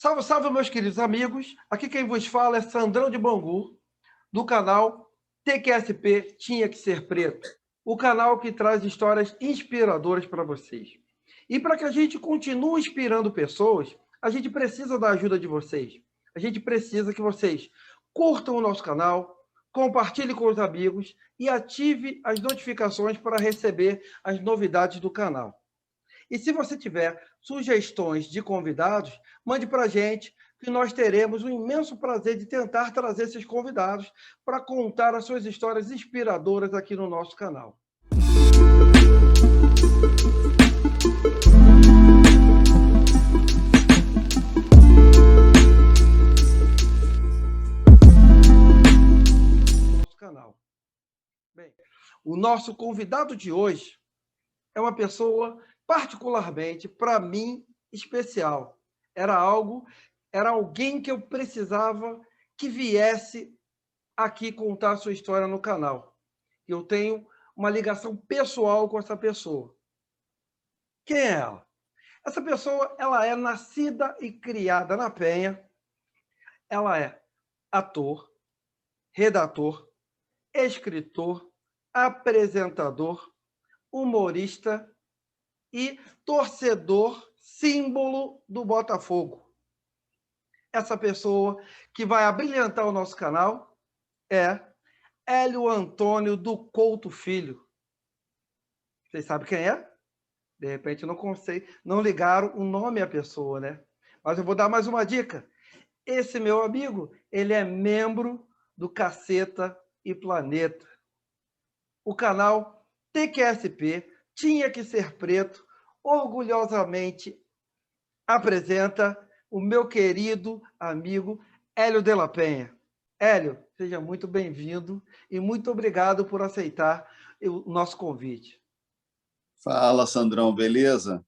Salve, salve, meus queridos amigos. Aqui quem vos fala é Sandrão de Bangu, do canal TQSP Tinha Que Ser Preto, o canal que traz histórias inspiradoras para vocês. E para que a gente continue inspirando pessoas, a gente precisa da ajuda de vocês. A gente precisa que vocês curtam o nosso canal, compartilhem com os amigos e ative as notificações para receber as novidades do canal. E se você tiver sugestões de convidados, mande para a gente, que nós teremos o imenso prazer de tentar trazer esses convidados para contar as suas histórias inspiradoras aqui no nosso canal. Bem, o nosso convidado de hoje é uma pessoa particularmente, para mim, especial. Era alguém que eu precisava que viesse aqui contar a sua história no canal. Eu tenho uma ligação pessoal com essa pessoa. Quem é ela? Essa pessoa, ela é nascida e criada na Penha. Ela é ator, redator, escritor, apresentador, humorista e torcedor símbolo do Botafogo. Essa pessoa que vai abrilhantar o nosso canal é Hélio Antônio do Couto Filho. Vocês sabem quem é? De repente não ligaram o nome à pessoa, né? Mas eu vou dar mais uma dica. Esse meu amigo, ele é membro do Caceta e Planeta. O canal TQSP Tinha Que Ser Preto orgulhosamente apresenta o meu querido amigo Hélio de la Penha. Hélio, seja muito bem-vindo e muito obrigado por aceitar o nosso convite. Fala, Sandrão, beleza?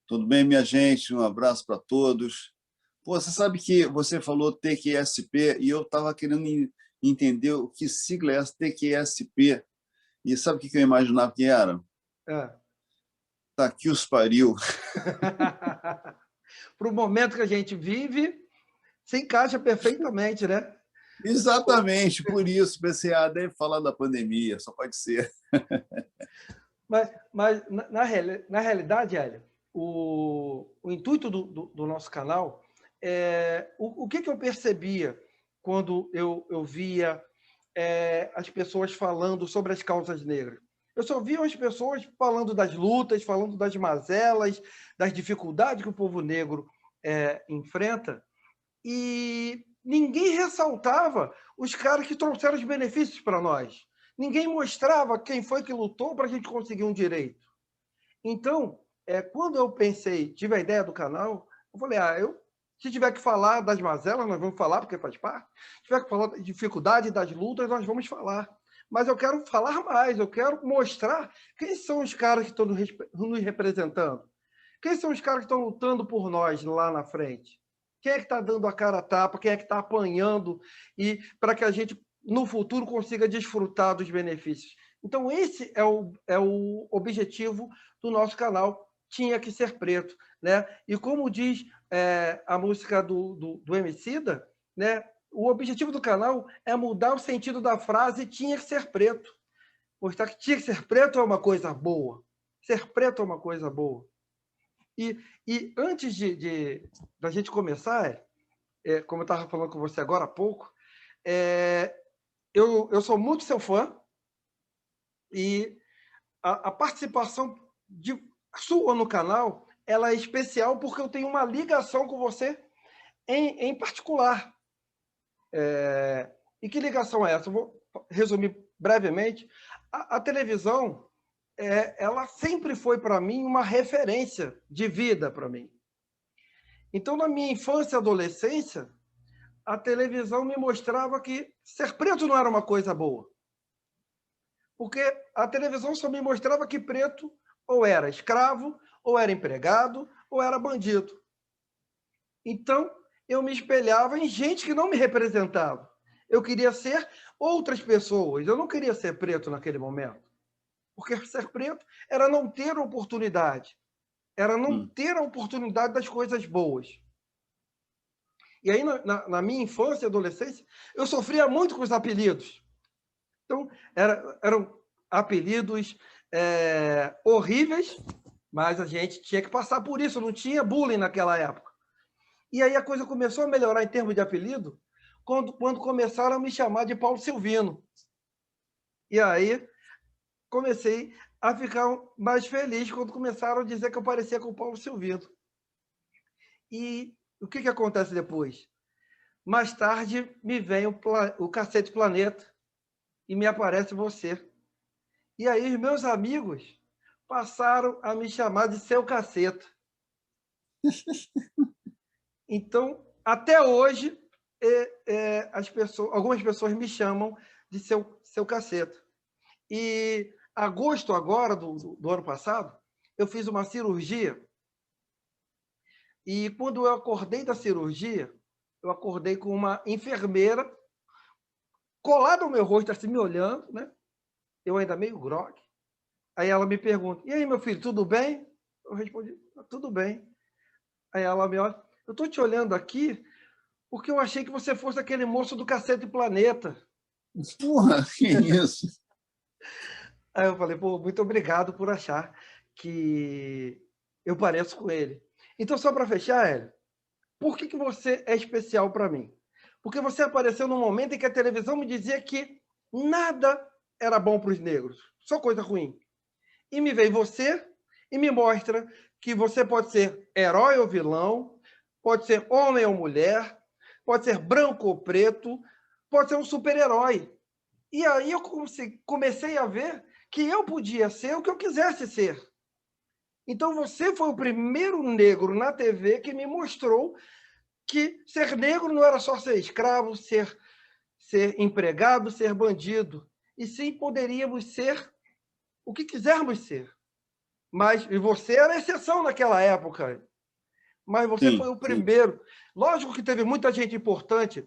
Tudo bem, minha gente? Um abraço para todos. Pô, você sabe que você falou TQSP e eu estava querendo entender o que sigla é essa TQSP. E sabe o que eu imaginava que era? Tá que os pariu. Para o momento que a gente vive, se encaixa perfeitamente, né? Exatamente, por isso. Pensei, deve falar da pandemia, só pode ser. Mas na realidade, Hélio, o intuito do nosso canal é o que eu percebia quando eu via as pessoas falando sobre as causas negras. Eu só via as pessoas falando das lutas, falando das mazelas, das dificuldades que o povo negro enfrenta, e ninguém ressaltava os caras que trouxeram os benefícios para nós. Ninguém mostrava quem foi que lutou para a gente conseguir um direito. Então, quando eu pensei, tive a ideia do canal, eu falei, se tiver que falar das mazelas, nós vamos falar, porque faz parte. Se tiver que falar da dificuldade das lutas, nós vamos falar. Mas eu quero falar mais, eu quero mostrar quem são os caras que estão nos representando. Quem são os caras que estão lutando por nós lá na frente? Quem é que está dando a cara a tapa? Quem é que está apanhando? E para que a gente, no futuro, consiga desfrutar dos benefícios. Então, esse é o objetivo do nosso canal, Tinha Que Ser Preto, né? E como diz a música do Emicida, né? O objetivo do canal é mudar o sentido da frase tinha que ser preto. Mostrar que tinha que ser preto é uma coisa boa. Ser preto é uma coisa boa. E antes da gente começar, como eu estava falando com você agora há pouco, eu sou muito seu fã, e a participação sua no canal ela é especial porque eu tenho uma ligação com você em particular. E que ligação é essa? Eu vou resumir brevemente. A televisão, ela sempre foi para mim uma referência de vida para mim. Então, na minha infância e adolescência, a televisão me mostrava que ser preto não era uma coisa boa. Porque a televisão só me mostrava que preto ou era escravo, ou era empregado, ou era bandido. Então, eu me espelhava em gente que não me representava. Eu queria ser outras pessoas, eu não queria ser preto naquele momento. Porque ser preto era não ter oportunidade, era não ter a oportunidade das coisas boas. E aí, na minha infância e adolescência, eu sofria muito com os apelidos. Então, eram apelidos horríveis, mas a gente tinha que passar por isso, não tinha bullying naquela época. E aí a coisa começou a melhorar em termos de apelido quando começaram a me chamar de Paulo Silvino. E aí comecei a ficar mais feliz quando começaram a dizer que eu parecia com o Paulo Silvino. E o que acontece depois? Mais tarde me vem o Cacete Planeta e me aparece você. E aí os meus amigos passaram a me chamar de Seu Caceta. Então, até hoje, algumas pessoas me chamam de Seu Caceta. E agosto agora, do ano passado, eu fiz uma cirurgia. E quando eu acordei da cirurgia, eu acordei com uma enfermeira colada ao meu rosto, assim, me olhando, né? Eu ainda meio grogue. Aí ela me pergunta, e aí, meu filho, tudo bem? Eu respondi, tudo bem. Aí ela me olha, eu estou te olhando aqui porque eu achei que você fosse aquele moço do Cacete Planeta. Porra, que isso? Aí eu falei, pô, muito obrigado por achar que eu pareço com ele. Então, só para fechar, Hélio, por que você é especial para mim? Porque você apareceu num momento em que a televisão me dizia que nada era bom para os negros, só coisa ruim. E me veio você e me mostra que você pode ser herói ou vilão, pode ser homem ou mulher, pode ser branco ou preto, pode ser um super-herói. E aí eu comecei a ver que eu podia ser o que eu quisesse ser. Então você foi o primeiro negro na TV que me mostrou que ser negro não era só ser escravo, ser empregado, ser bandido. E sim poderíamos ser o que quisermos ser. Mas e você era exceção naquela época. Mas você foi Sim, o sim. primeiro. Lógico que teve muita gente importante.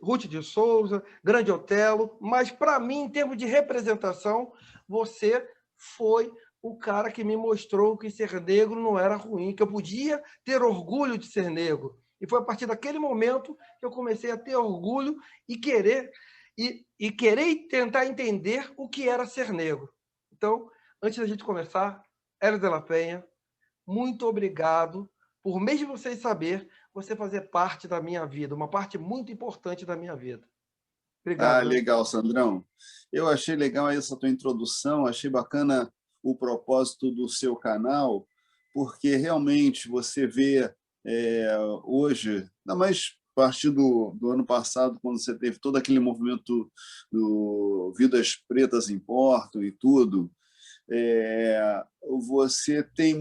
Ruth de Souza, Grande Otelo, mas para mim, em termos de representação, você foi o cara que me mostrou que ser negro não era ruim, que eu podia ter orgulho de ser negro. E foi a partir daquele momento que eu comecei a ter orgulho e querer tentar entender o que era ser negro. Então, antes da gente começar, Hélio de la Penha, muito obrigado por, mesmo sem saber, você fazer parte da minha vida, uma parte muito importante da minha vida. Obrigado, Ah, viu? legal, Sandrão. Eu achei legal essa tua introdução, achei bacana o propósito do seu canal, porque realmente você vê hoje, ainda mais a partir do ano passado, quando você teve todo aquele movimento do Vidas Pretas Importam e tudo, você tem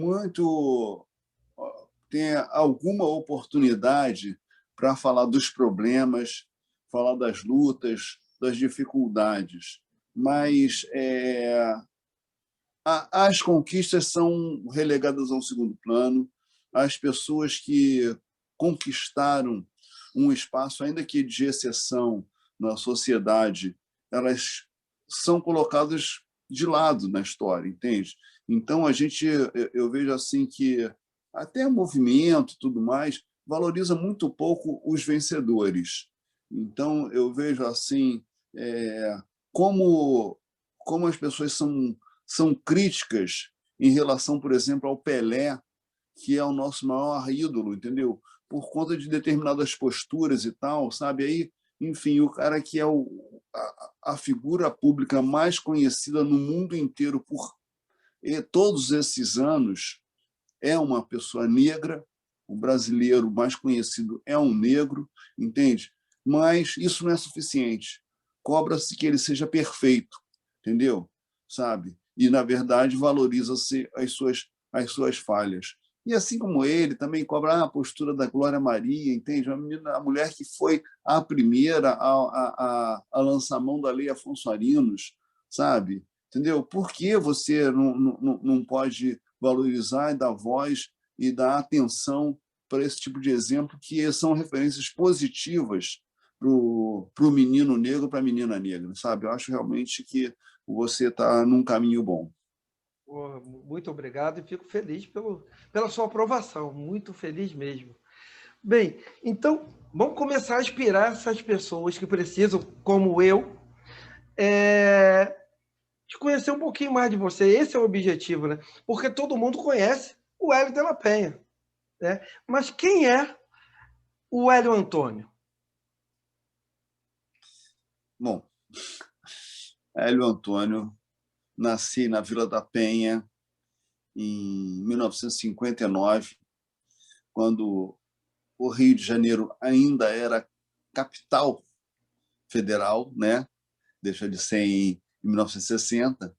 alguma oportunidade para falar dos problemas, falar das lutas, das dificuldades, mas as conquistas são relegadas a um segundo plano. As pessoas que conquistaram um espaço, ainda que de exceção na sociedade, elas são colocadas de lado na história, entende? Então eu vejo assim que até o movimento, tudo mais, valoriza muito pouco os vencedores. Então eu vejo assim como as pessoas são críticas em relação, por exemplo, ao Pelé, que é o nosso maior ídolo, entendeu? Por conta de determinadas posturas e tal, sabe? Aí, enfim, o cara que é a figura pública mais conhecida no mundo inteiro por todos esses anos é uma pessoa negra, o brasileiro mais conhecido é um negro, entende? Mas isso não é suficiente. Cobra-se que ele seja perfeito, entendeu? Sabe? E, na verdade, valoriza-se as suas falhas. E assim como ele, também cobra a postura da Glória Maria, entende? A mulher que foi a primeira a lançar a mão da Lei Afonso Arinos, sabe? Entendeu? Por que você não pode valorizar e dar voz e dar atenção para esse tipo de exemplo, que são referências positivas para o menino negro, para a menina negra, sabe? Eu acho realmente que você está num caminho bom. Muito obrigado e fico feliz pela sua aprovação, muito feliz mesmo. Bem, então vamos começar a inspirar essas pessoas que precisam, como eu, de conhecer um pouquinho mais de você. Esse é o objetivo, né? Porque todo mundo conhece o Hélio de la Penha, né? Mas quem é o Hélio Antônio? Bom, Hélio Antônio, nasci na Vila da Penha em 1959, quando o Rio de Janeiro ainda era capital federal, né? Deixa de ser em 1960,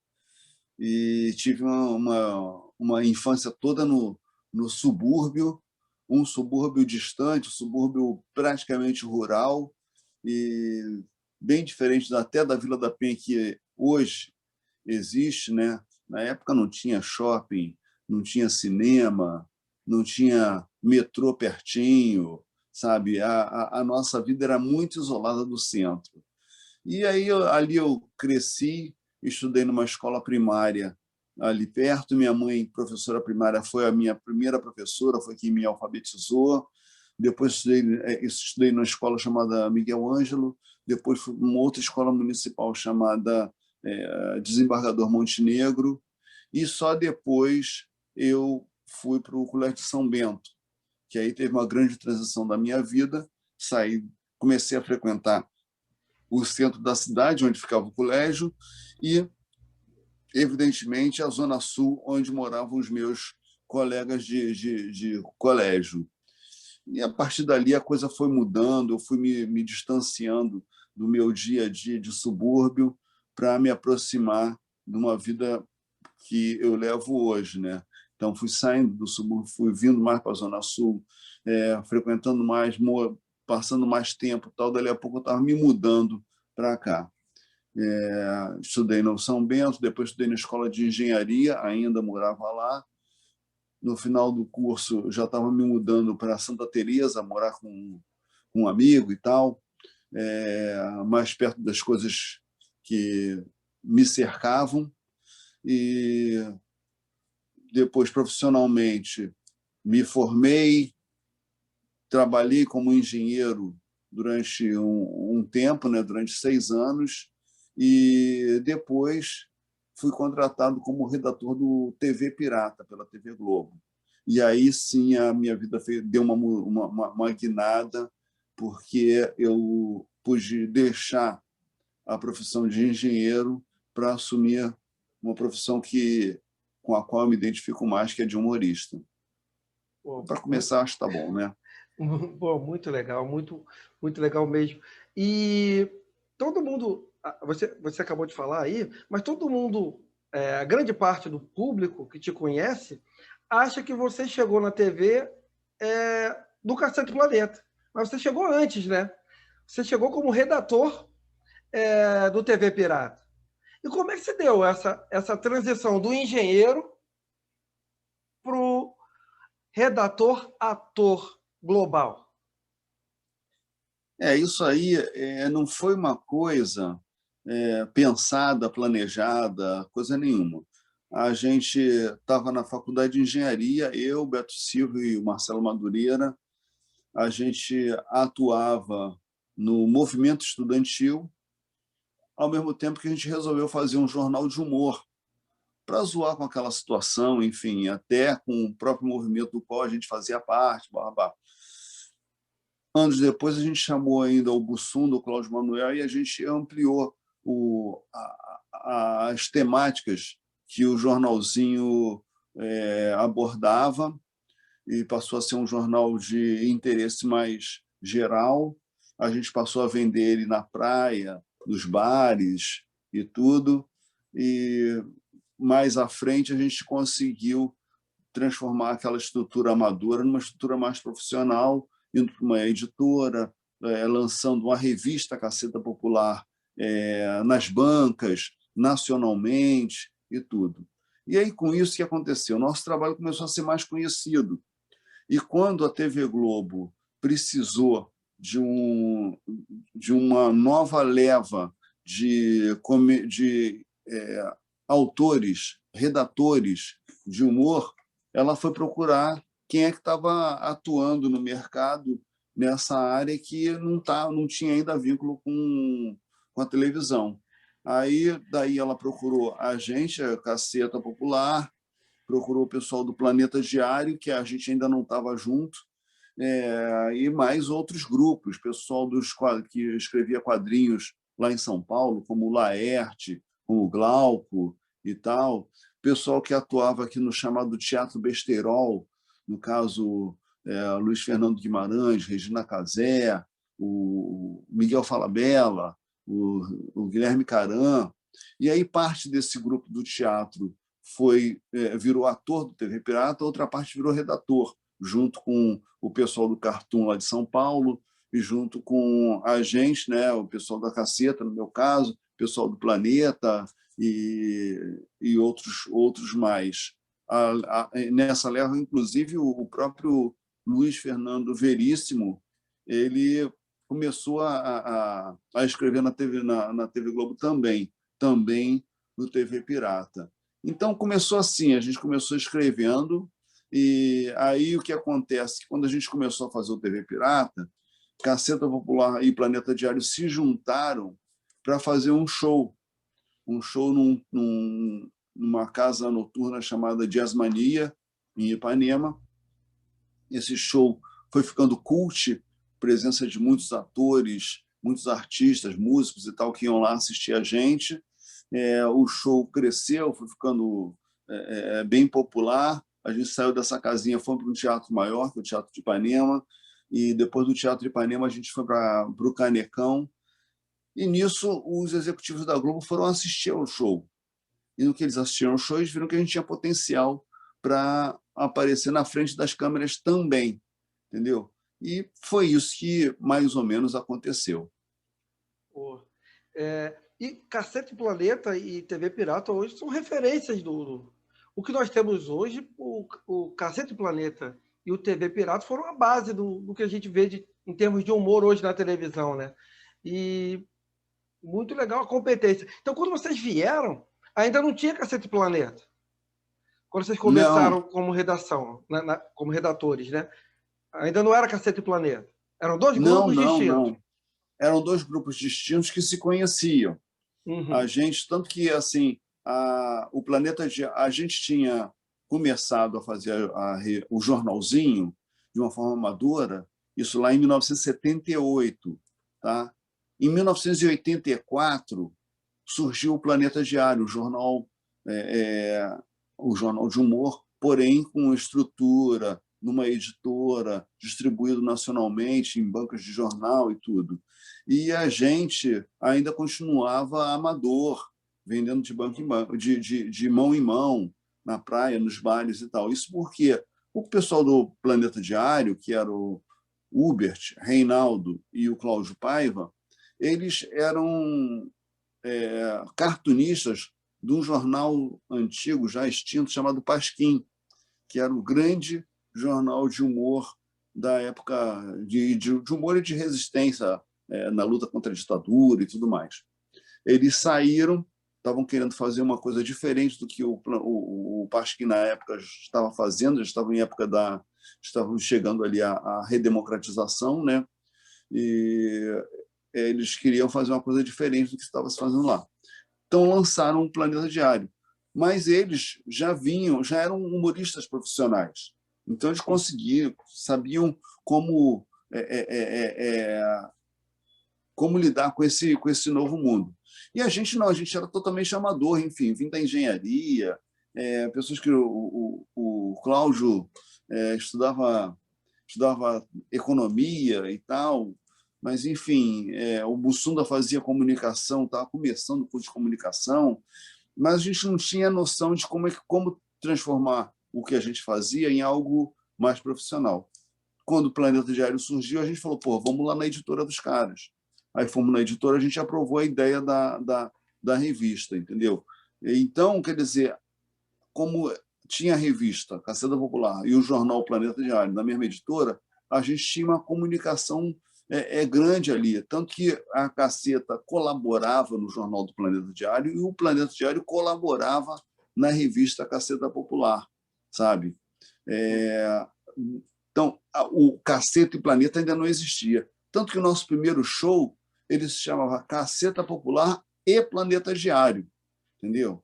e tive uma infância toda no subúrbio, um subúrbio distante, um subúrbio praticamente rural, e bem diferente até da Vila da Penha, que hoje existe, né? Na época não tinha shopping, não tinha cinema, não tinha metrô pertinho, sabe? A nossa vida era muito isolada do centro. E aí ali eu cresci, estudei numa escola primária ali perto. Minha mãe, professora primária, foi a minha primeira professora, foi quem me alfabetizou. Depois estudei numa escola chamada Miguel Ângelo, depois fui numa outra escola municipal chamada Desembargador Montenegro, e só depois eu fui para o Colégio de São Bento, que aí teve uma grande transição da minha vida. Saí, comecei a frequentar o centro da cidade, onde ficava o colégio, e, evidentemente, a Zona Sul, onde moravam os meus colegas de colégio. E, a partir dali, a coisa foi mudando, eu fui me distanciando do meu dia a dia de subúrbio para me aproximar de uma vida que eu levo hoje, né? Então, fui saindo do subúrbio, fui vindo mais para a Zona Sul, frequentando mais, passando mais tempo, tal. Dali a pouco eu estava me mudando para cá. Estudei no São Bento, depois estudei na escola de engenharia, ainda morava lá. No final do curso, já estava me mudando para Santa Teresa, morar com um amigo e tal, mais perto das coisas que me cercavam. E depois, profissionalmente, me formei, trabalhei como engenheiro durante um tempo, né, durante 6 anos, e depois fui contratado como redator do TV Pirata, pela TV Globo. E aí sim a minha vida deu uma guinada, porque eu pude deixar a profissão de engenheiro para assumir uma profissão com a qual eu me identifico mais, que é de humorista. Pô, Para começar, acho que está bom, né? pô, muito legal, muito legal mesmo. E todo mundo, você acabou de falar aí, mas todo mundo, a grande parte do público que te conhece, acha que você chegou na TV do Cacete Planeta. Mas você chegou antes, né? Você chegou como redator do TV Pirata. E como é que se deu essa transição do engenheiro para o redator-ator global? Isso aí não foi uma coisa pensada, planejada, coisa nenhuma. A gente estava na faculdade de engenharia, eu, Beto Silva e o Marcelo Madureira. A gente atuava no movimento estudantil, ao mesmo tempo que a gente resolveu fazer um jornal de humor para zoar com aquela situação, enfim, até com o próprio movimento do qual a gente fazia parte. Blá, blá. Anos depois, a gente chamou ainda o Bussum, do Cláudio Manuel, e a gente ampliou as temáticas que o jornalzinho abordava, e passou a ser um jornal de interesse mais geral. A gente passou a vender ele na praia, nos bares e tudo. E mais à frente, a gente conseguiu transformar aquela estrutura amadora numa estrutura mais profissional, indo para uma editora, lançando uma revista Caceta Popular nas bancas, nacionalmente e tudo. E aí, com isso, o que aconteceu? O nosso trabalho começou a ser mais conhecido. E quando a TV Globo precisou de uma nova leva de autores, redatores de humor, ela foi procurar quem é que estava atuando no mercado nessa área que não tinha ainda vínculo com a televisão. Aí, daí ela procurou a gente, a Caceta Popular, procurou o pessoal do Planeta Diário, que a gente ainda não estava junto, e mais outros grupos, pessoal que escrevia quadrinhos lá em São Paulo, como o Laerte, como o Glauco e tal, pessoal que atuava aqui no chamado Teatro Besterol, no caso, Luiz Fernando Guimarães, Regina Casé, o Miguel Falabella, o Guilherme Caram. E aí parte desse grupo do teatro virou ator do TV Pirata, outra parte virou redator, junto com o pessoal do Cartoon lá de São Paulo e junto com a gente, né, o pessoal da Caceta, no meu caso, o pessoal do Planeta e outros mais. Nessa leva, inclusive, o próprio Luiz Fernando Veríssimo, ele começou a escrever na TV Globo também no TV Pirata. Então, começou assim, a gente começou escrevendo, e aí o que acontece? Quando a gente começou a fazer o TV Pirata, Caceta Popular e Planeta Diário se juntaram para fazer um show numa casa noturna chamada Jazzmania, em Ipanema. Esse show foi ficando cult, presença de muitos atores, muitos artistas, músicos e tal, que iam lá assistir a gente. O show cresceu, foi ficando bem popular. A gente saiu dessa casinha, foi para um teatro maior, que é o Teatro de Ipanema, e depois do Teatro de Ipanema a gente foi para o Canecão, e nisso os executivos da Globo foram assistir ao show. E no que eles assistiram ao show, eles viram que a gente tinha potencial para aparecer na frente das câmeras também, entendeu? E foi isso que mais ou menos aconteceu. E Cacete Planeta e TV Pirata hoje são referências o que nós temos hoje. O Cacete Planeta e o TV Pirata foram a base do que a gente vê em termos de humor hoje na televisão, né? E muito legal a competência. Então, quando vocês vieram, ainda não tinha Cacete Planeta. Quando vocês começaram Não, como redação, como redatores, né? Ainda não era Cacete Planeta. Eram dois não, grupos não, distintos. não. Eram dois grupos distintos que se conheciam. A gente, tanto que assim, o Planeta a gente tinha começado a fazer o jornalzinho de uma forma amadora, isso lá em 1978, tá? Em 1984 surgiu o Planeta Diário, o jornal de humor, porém com estrutura, numa editora, distribuído nacionalmente em bancas de jornal e tudo. E a gente ainda continuava amador, vendendo de banco em banco, de mão em mão, na praia, nos bares e tal. Isso porque o pessoal do Planeta Diário, que era o Hubert, Reinaldo e o Cláudio Paiva, eles eram cartunistas de um jornal antigo, já extinto, chamado Pasquim, que era o grande jornal de humor da época, de humor e de resistência na luta contra a ditadura e tudo mais. Eles saíram, estavam querendo fazer uma coisa diferente do que o Pasquim na época estava fazendo, já estavam em época estavam chegando ali a redemocratização, né? E eles queriam fazer uma coisa diferente do que estava se fazendo lá. Então lançaram o Planeta Diário, mas eles já eram humoristas profissionais. Então eles conseguiam, sabiam como como lidar com esse novo mundo. E a gente não, a gente era totalmente amador, enfim, vim da engenharia, pessoas que o Cláudio estudava economia e tal, mas, enfim, o Bussunda fazia comunicação, estava começando o curso de comunicação, mas a gente não tinha noção de como transformar o que a gente fazia em algo mais profissional. Quando o Planeta Diário surgiu, a gente falou, pô, vamos lá na editora dos caras. Aí fomos na editora, a gente aprovou a ideia da revista, entendeu? Então, quer dizer, como tinha a revista Caceta Popular e o jornal Planeta Diário na mesma editora, a gente tinha uma comunicação grande ali, tanto que a Caceta colaborava no jornal do Planeta Diário e o Planeta Diário colaborava na revista Caceta Popular, sabe? o Caceta e Planeta ainda não existia. Tanto que o nosso primeiro show ele se chamava Caceta Popular e Planeta Diário, entendeu?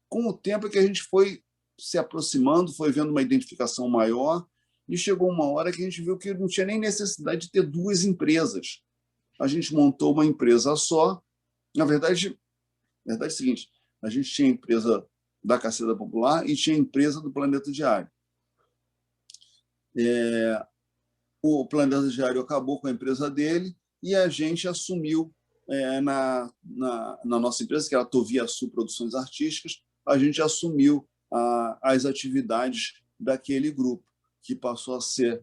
Com o tempo é que a gente foi se aproximando, foi vendo uma identificação maior e chegou uma hora que a gente viu que não tinha nem necessidade de ter duas empresas. A gente montou uma empresa só. Na verdade, é o seguinte, a gente tinha a empresa da Caceta Popular e tinha a empresa do Planeta Diário. O Planeta Diário acabou com a empresa dele e a gente assumiu na nossa empresa, que era a Tovia Sul Produções Artísticas, a gente assumiu as atividades daquele grupo, que passou a ser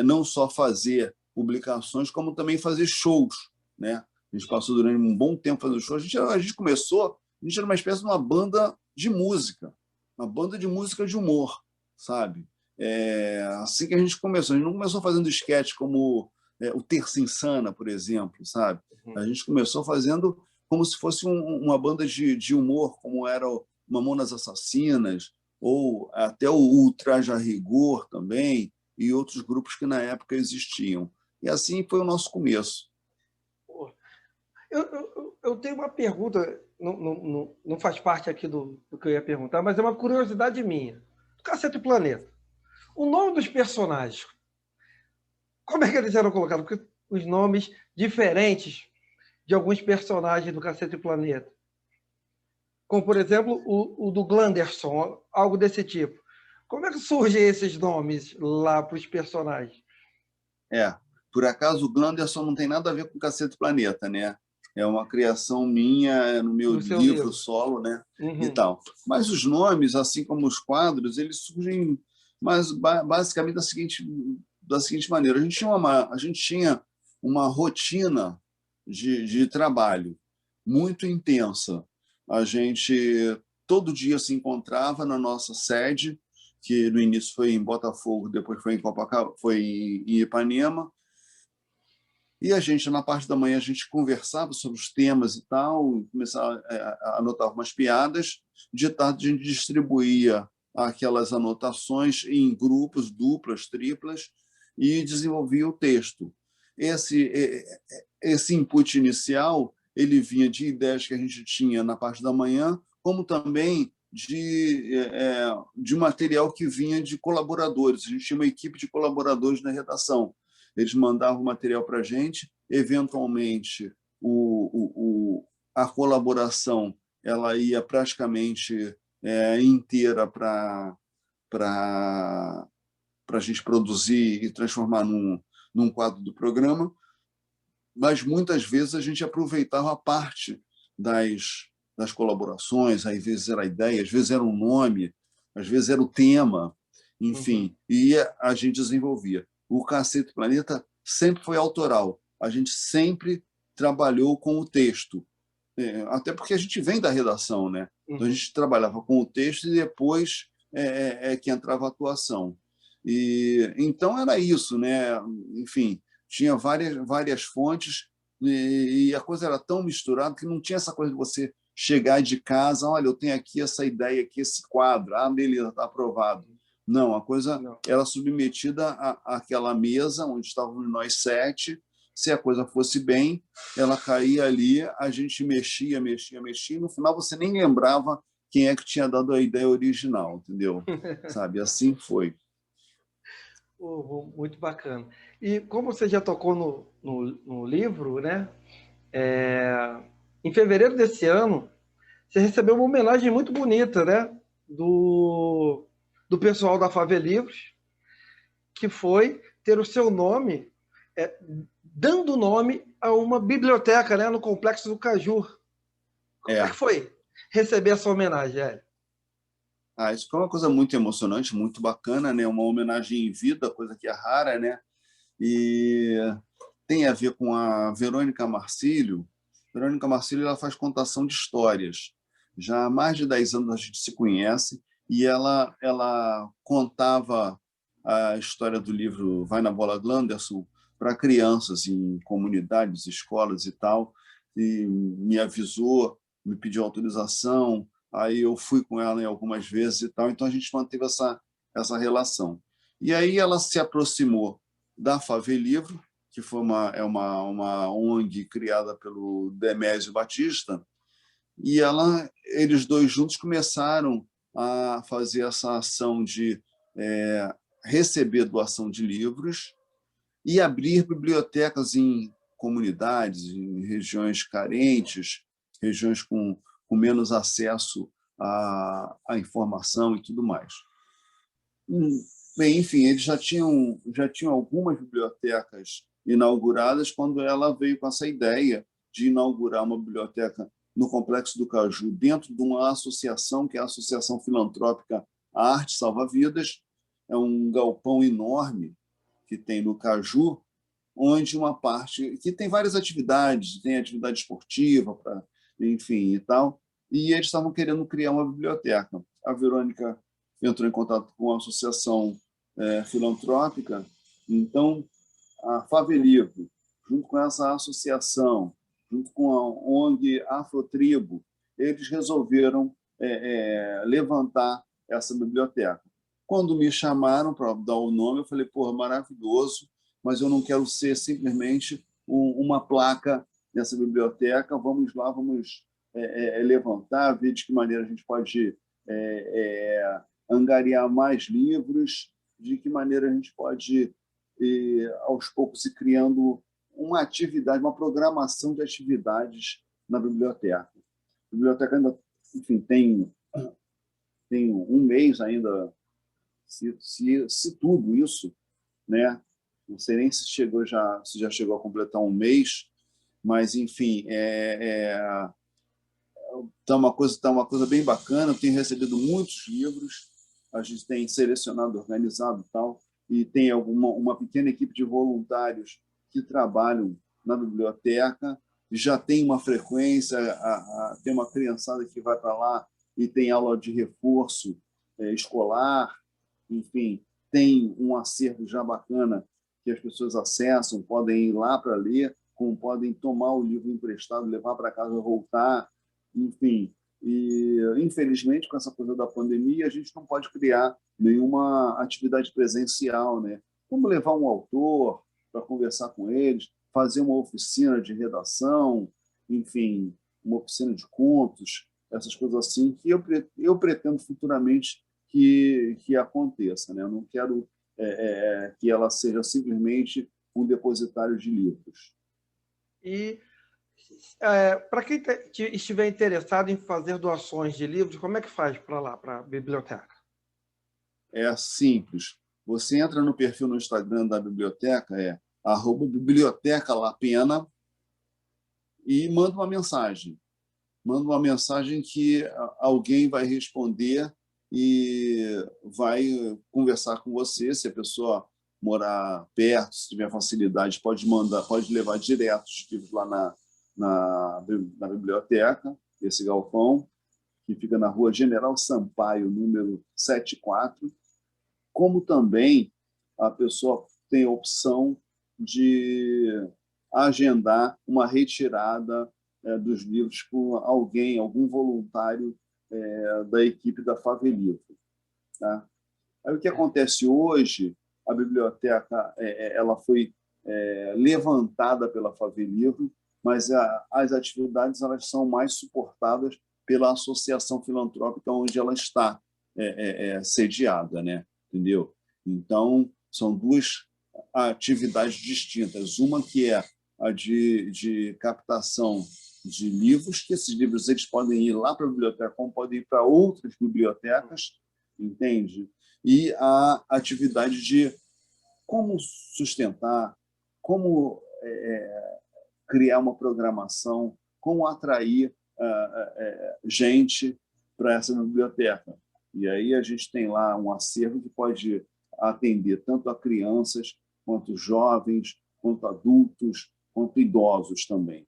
não só fazer publicações, como também fazer shows, né? A gente passou durante um bom tempo fazendo shows. A gente começou, a gente era uma espécie de uma banda de música de humor, sabe? Assim que a gente começou. A gente não começou fazendo sketch como o Terça Insana, por exemplo, sabe? A gente começou fazendo como se fosse uma banda de humor, como era o Mamonas Assassinas, ou até o Ultraje a Rigor também, e outros grupos que na época existiam. E assim foi o nosso começo. Eu tenho uma pergunta, não faz parte aqui do que eu ia perguntar, mas é uma curiosidade minha. Caceta e Planeta. O nome dos personagens, como é que eles eram colocados? Porque os nomes diferentes de alguns personagens do Caceta e Planeta. Como, por exemplo, o do Glanderson, algo desse tipo. Como é que surgem esses nomes lá para os personagens? Por acaso o Glanderson não tem nada a ver com Caceta e Planeta, né? É uma criação minha no meu livro solo, né? E tal. Mas os nomes, assim como os quadros, eles surgem basicamente da seguinte maneira. A gente tinha uma rotina de trabalho muito intensa. A gente todo dia se encontrava na nossa sede, que no início foi em Botafogo, depois foi em Copacabana, foi em Ipanema. E a gente, na parte da manhã, a gente conversava sobre os temas e tal, começava a anotar umas piadas. De tarde, a gente distribuía aquelas anotações em grupos, duplas, triplas, e desenvolvia o texto. Esse input inicial ele vinha de ideias que a gente tinha na parte da manhã, como também de material que vinha de colaboradores. A gente tinha uma equipe de colaboradores na redação. Eles mandavam material para a gente, eventualmente a colaboração ela ia praticamente inteira para a gente produzir e transformar num quadro do programa, mas muitas vezes a gente aproveitava a parte das colaborações, às vezes era a ideia, às vezes era um nome, às vezes era o tema, enfim, e a gente desenvolvia. O Caceta e Planeta sempre foi autoral. A gente sempre trabalhou com o texto. Até porque a gente vem da redação, né? Então a gente trabalhava com o texto e depois que entrava a atuação. E então era isso, né? Enfim, tinha várias fontes e a coisa era tão misturada que não tinha essa coisa de você chegar de casa, olha, eu tenho aqui essa ideia, aqui esse quadro, beleza, está aprovado. Não, a coisa era submetida àquela mesa onde estávamos nós 7. Se a coisa fosse bem, ela caía ali, a gente mexia, e no final você nem lembrava quem é que tinha dado a ideia original, entendeu? Sabe, assim foi. Muito bacana. E como você já tocou no livro, né? Em fevereiro desse ano, você recebeu uma homenagem muito bonita, né? Do pessoal da Favelivros, que foi ter o seu nome, dando nome a uma biblioteca, né, no Complexo do Cajur. Como é que foi receber essa homenagem, Hélio? Isso foi uma coisa muito emocionante, muito bacana, né? Uma homenagem em vida, coisa que é rara, né? E tem a ver com a Verônica Marcílio. Verônica Marcílio ela faz contação de histórias. Já há mais de 10 anos a gente se conhece e ela contava a história do livro Vai na Bola Glanderson para crianças em comunidades, escolas e tal, e me avisou, me pediu autorização, aí eu fui com ela em algumas vezes e tal, então a gente manteve essa relação. E aí ela se aproximou da Favelivro, que foi uma ONG criada pelo Demésio Batista, e eles dois juntos começaram a fazer essa ação de receber doação de livros e abrir bibliotecas em comunidades, em regiões carentes, regiões com menos acesso à informação e tudo mais. Bem, enfim, eles já tinham algumas bibliotecas inauguradas quando ela veio com essa ideia de inaugurar uma biblioteca no Complexo do Caju, dentro de uma associação, que é a Associação Filantrópica Arte Salva Vidas. É um galpão enorme que tem no Caju, onde uma parte que tem várias atividades, tem atividade esportiva, enfim, e tal, e eles estavam querendo criar uma biblioteca. A Verônica entrou em contato com a associação filantrópica, então a Favelivro, junto com essa associação, junto com a ONG Afrotribo, eles resolveram levantar essa biblioteca. Quando me chamaram para dar o nome, eu falei, porra, maravilhoso, mas eu não quero ser simplesmente uma placa nessa biblioteca, vamos lá, vamos levantar, ver de que maneira a gente pode angariar mais livros, de que maneira a gente pode, aos poucos, ir criando uma atividade, uma programação de atividades na biblioteca. A biblioteca ainda, enfim, tem um mês ainda, se tudo isso, né? Não sei nem se já chegou a completar um mês, mas, enfim, tá uma coisa bem bacana. Eu tenho recebido muitos livros, a gente tem selecionado, organizado e tal, e tem uma pequena equipe de voluntários que trabalham na biblioteca, já tem uma frequência, tem uma criançada que vai para lá e tem aula de reforço escolar, enfim, tem um acervo já bacana que as pessoas acessam, podem ir lá para ler, como podem tomar o livro emprestado, levar para casa e voltar, enfim. E, infelizmente, com essa coisa da pandemia, a gente não pode criar nenhuma atividade presencial, né? Como levar um autor para conversar com eles, fazer uma oficina de redação, enfim, uma oficina de contos, essas coisas assim, que eu pretendo futuramente que aconteça, né? Eu não quero que ela seja simplesmente um depositário de livros. E para quem estiver interessado em fazer doações de livros, como é que faz para lá, para a biblioteca? É simples. Você entra no perfil no Instagram da biblioteca, @biblioteca La Pena, e manda uma mensagem. Manda uma mensagem que alguém vai responder e vai conversar com você. Se a pessoa morar perto, se tiver facilidade, pode levar direto os livros lá na biblioteca, esse galpão, que fica na Rua General Sampaio, número 74, como também a pessoa tem a opção de agendar uma retirada dos livros com algum voluntário da equipe da Favelivro. Tá? Aí, o que acontece hoje, a biblioteca ela foi levantada pela Favelivro, mas as atividades elas são mais suportadas pela associação filantrópica onde ela está sediada, né? Entendeu? Então, são duas atividades distintas. Uma que é a de captação de livros, que esses livros eles podem ir lá para a biblioteca, como podem ir para outras bibliotecas, entende? E a atividade de como sustentar, como criar uma programação, como atrair gente para essa biblioteca. E aí a gente tem lá um acervo que pode atender tanto a crianças, quanto jovens, quanto adultos, quanto idosos também.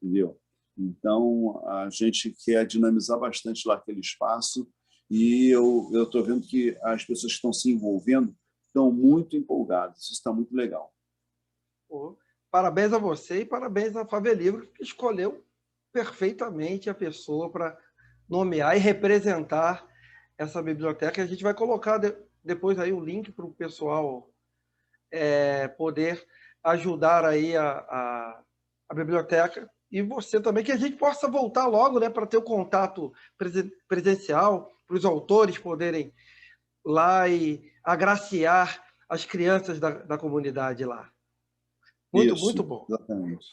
Entendeu? Então, a gente quer dinamizar bastante lá aquele espaço e eu estou vendo que as pessoas que estão se envolvendo estão muito empolgadas. Isso está muito legal. Parabéns a você e parabéns à Favelivro, que escolheu perfeitamente a pessoa para nomear e representar essa biblioteca. A gente vai colocar depois aí o link para o pessoal poder ajudar aí a biblioteca e você também, que a gente possa voltar logo, né, para ter o contato presencial, para os autores poderem lá e agraciar as crianças da comunidade lá. Muito, muito Isso, bom. exatamente.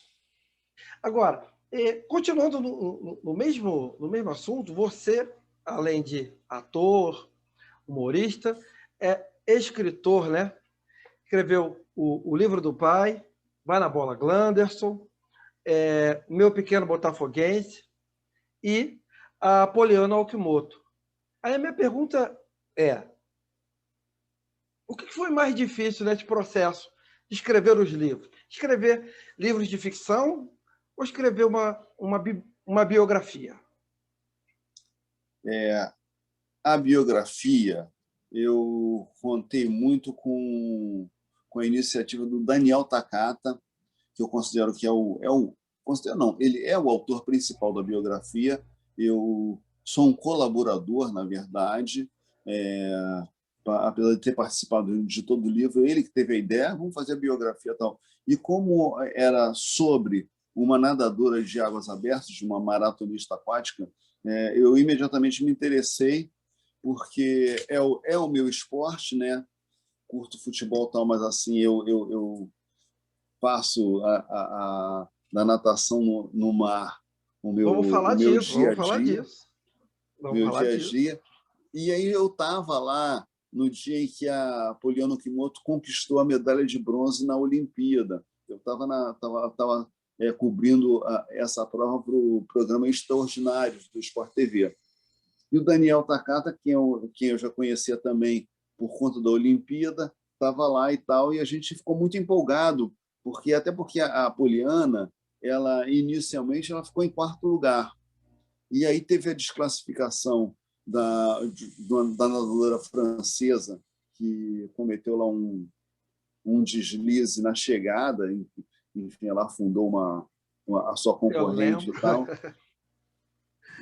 Agora, continuando no mesmo assunto, você, além de ator, humorista, é escritor, né? Escreveu o livro do pai, Vai na Bola Glanderson, Meu Pequeno Botafoguense e a Poliana Okimoto. Aí a minha pergunta é, o que foi mais difícil nesse processo de escrever os livros? Escrever livros de ficção ou escrever uma biografia? A biografia, eu contei muito com a iniciativa do Daniel Takata, que eu considero que considero não, ele é o autor principal da biografia. Eu sou um colaborador, na verdade, apesar de ter participado de todo o livro, ele que teve a ideia, vamos fazer a biografia e tal. E como era sobre uma nadadora de águas abertas, de uma maratonista aquática, eu imediatamente me interessei, porque é o meu esporte, né? Curto futebol e tal, mas assim, eu faço da natação no mar Vamos falar o meu disso, dia vamos a falar dia, disso. Vamos falar disso. e aí eu estava lá no dia em que a Poliana Okimoto conquistou a medalha de bronze na Olimpíada. Eu estava cobrindo essa prova para o programa Extraordinários do Sport TV. E o Daniel Takata, quem eu já conhecia também por conta da Olimpíada, estava lá e tal, e a gente ficou muito empolgado, até porque a Poliana, ela inicialmente ela ficou em quarto lugar. E aí teve a desclassificação da nadadora francesa, que cometeu lá um deslize na chegada, enfim, ela afundou a sua Eu concorrente lembro. e tal,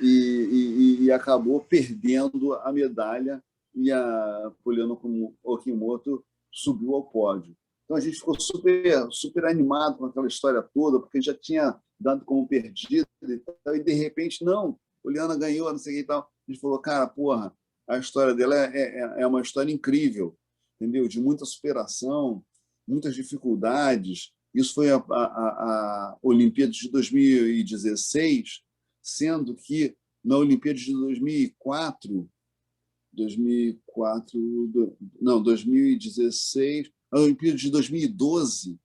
e acabou perdendo a medalha, e a Poliana Okimoto subiu ao pódio. Então a gente ficou super animado com aquela história toda, porque já tinha dado como perdido e de repente, não, Poliana ganhou, não sei o que e tal. A gente falou, cara, porra, a história dela é uma história incrível, entendeu? De muita superação, muitas dificuldades. Isso foi a Olimpíada de 2016, sendo que na Olimpíada de 2016, a Olimpíada de 2012,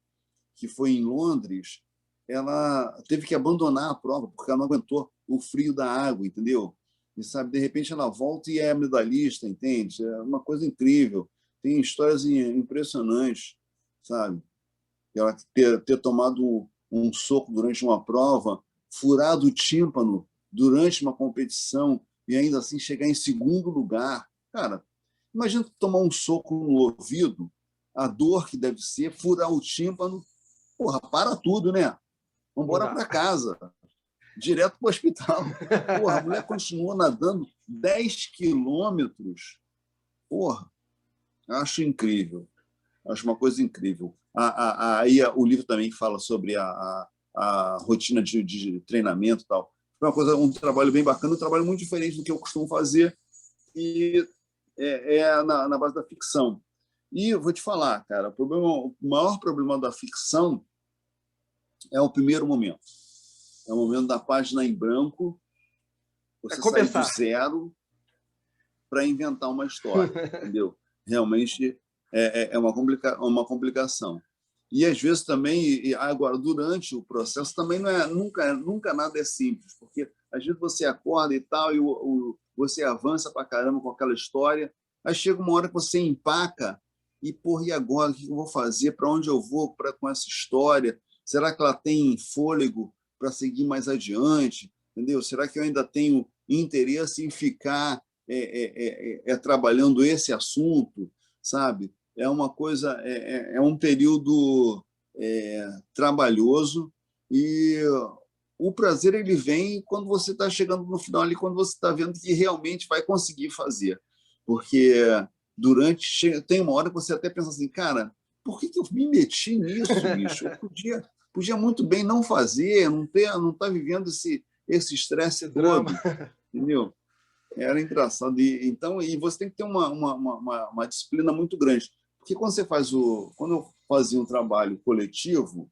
que foi em Londres, ela teve que abandonar a prova porque ela não aguentou o frio da água, entendeu? E sabe, de repente ela volta e é medalhista, entende? É uma coisa incrível. Tem histórias impressionantes, sabe? Ela ter tomado um soco durante uma prova, furado o tímpano durante uma competição e ainda assim chegar em segundo lugar. Cara, imagina tomar um soco no ouvido, a dor que deve ser, furar o tímpano. Porra, para tudo, né? Vamos Não embora dá. para casa, direto para o hospital. Porra, a mulher continuou nadando 10 quilômetros. Porra, acho incrível. Acho uma coisa incrível. Aí o livro também fala sobre a rotina de treinamento e tal. Foi um trabalho bem bacana, um trabalho muito diferente do que eu costumo fazer, e na base da ficção. E eu vou te falar, cara, o maior problema da ficção é o primeiro momento. É o momento da página em branco, você sai do Começar. zero para inventar uma história, entendeu? Realmente é uma complicação. E às vezes também, agora, durante o processo, também nunca nada é simples, porque às vezes você acorda e tal, e você avança para caramba com aquela história, aí chega uma hora que você empaca e, porra, e agora? O que eu vou fazer? Para onde eu vou com essa história? Será que ela tem fôlego para seguir mais adiante? Entendeu? Será que eu ainda tenho interesse em ficar trabalhando esse assunto, sabe? É uma coisa, é um período trabalhoso, e o prazer ele vem quando você está chegando no final ali, quando você está vendo que realmente vai conseguir fazer, porque tem uma hora que você até pensa assim, cara, por que eu me meti nisso, bicho? Eu podia muito bem não fazer, não tá vivendo esse estresse Esse drama. todo, entendeu? Era engraçado. E você tem que ter uma disciplina muito grande. Porque quando eu fazia um trabalho coletivo,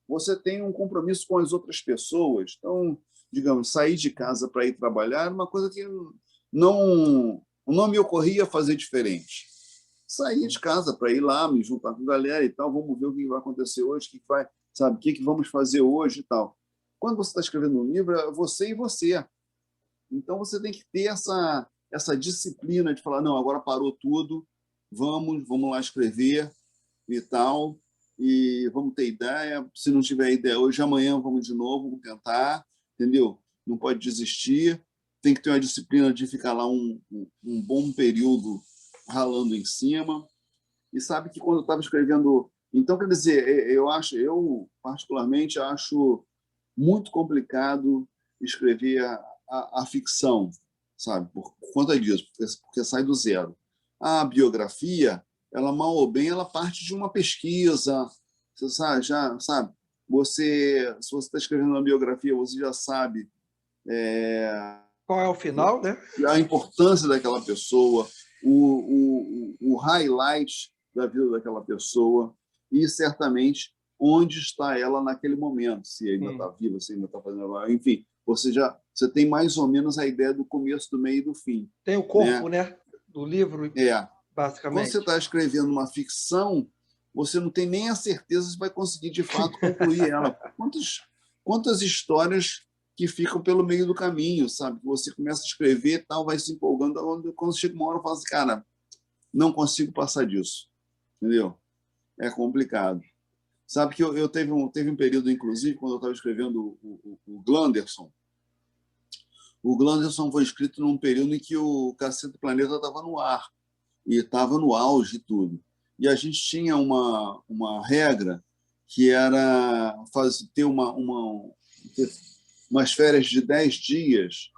você tem um compromisso com as outras pessoas. Então, digamos, sair de casa para ir trabalhar era uma coisa que não me ocorria fazer diferente. Sair de casa para ir lá, me juntar com a galera e tal, vamos ver o que vai acontecer hoje, o que vamos fazer hoje e tal. Quando você está escrevendo um livro, é você e você. Então, você tem que ter essa disciplina de falar, não, agora parou tudo, vamos lá escrever e tal, e vamos ter ideia. Se não tiver ideia hoje, amanhã vamos de novo, vamos tentar, entendeu? Não pode desistir. Tem que ter uma disciplina de ficar lá um bom período ralando em cima. E sabe que quando eu estava escrevendo... Então, quer dizer, eu particularmente acho muito complicado escrever a ficção, sabe? Por conta disso, porque sai do zero. A biografia, ela mal ou bem, ela parte de uma pesquisa, você sabe, já sabe. Se você está escrevendo uma biografia, você já sabe Qual é o final, né? a importância daquela pessoa, o highlight da vida daquela pessoa e, certamente, onde está ela naquele momento, se ainda está viva, se ainda está fazendo agora. Enfim, você tem mais ou menos a ideia do começo, do meio e do fim. Tem o corpo, né? Do livro, basicamente. Quando você está escrevendo uma ficção, você não tem nem a certeza se vai conseguir, de fato, concluir ela. Quantas histórias que ficam pelo meio do caminho, sabe? Você começa a escrever, tal, vai se empolgando, quando chega uma hora, fala assim, cara, não consigo passar disso, entendeu? É complicado. Sabe que eu teve um período, inclusive, quando eu estava escrevendo o Glanderson. O Glanderson foi escrito num período em que o Cacete do Planeta estava no ar, e estava no auge e tudo. E a gente tinha uma regra que era ter umas férias de 10 dias.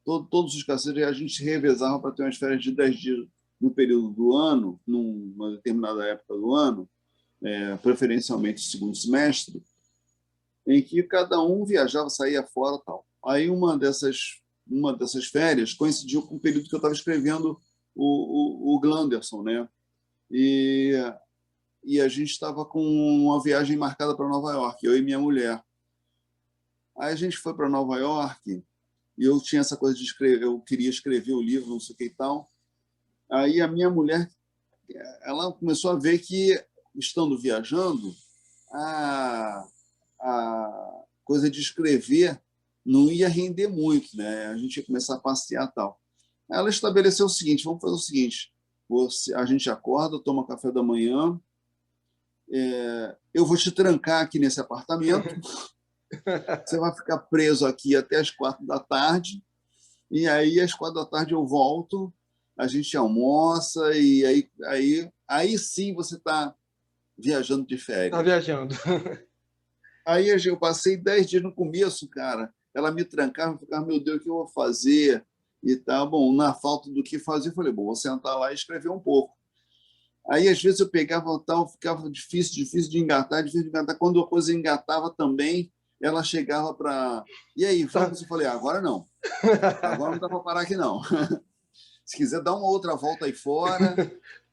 Todos os cacetes, a gente se revezava para ter umas férias de 10 dias no período do ano, numa determinada época do ano, preferencialmente segundo semestre, em que cada um viajava, saía fora e tal. Aí uma dessas férias coincidiu com o período que eu estava escrevendo o Glanderson, né? E a gente estava com uma viagem marcada para Nova York, eu e minha mulher. Aí a gente foi para Nova York e eu tinha essa coisa de escrever, eu queria escrever o livro, não sei o que e tal. Aí a minha mulher, ela começou a ver que, estando viajando, a coisa de escrever não ia render muito, né? A gente ia começar a passear e tal. Aí ela estabeleceu o seguinte, vamos fazer o seguinte, a gente acorda, toma café da manhã, eu vou te trancar aqui nesse apartamento, você vai ficar preso aqui até as 4 da tarde, e aí às 4 da tarde eu volto, a gente almoça, e aí sim você está viajando de férias. Está viajando. Aí eu passei 10 dias no começo, cara. Ela me trancava, ficava, meu Deus, o que eu vou fazer? E tá bom, na falta do que fazer, eu falei, bom, vou sentar lá e escrever um pouco. Aí, às vezes, eu pegava tal, ficava difícil de engatar, difícil de engatar. Quando a coisa engatava também, ela chegava para... E aí, vamos? Eu falei, agora não. Agora não dá para parar aqui, não. Se quiser, dá uma outra volta aí fora.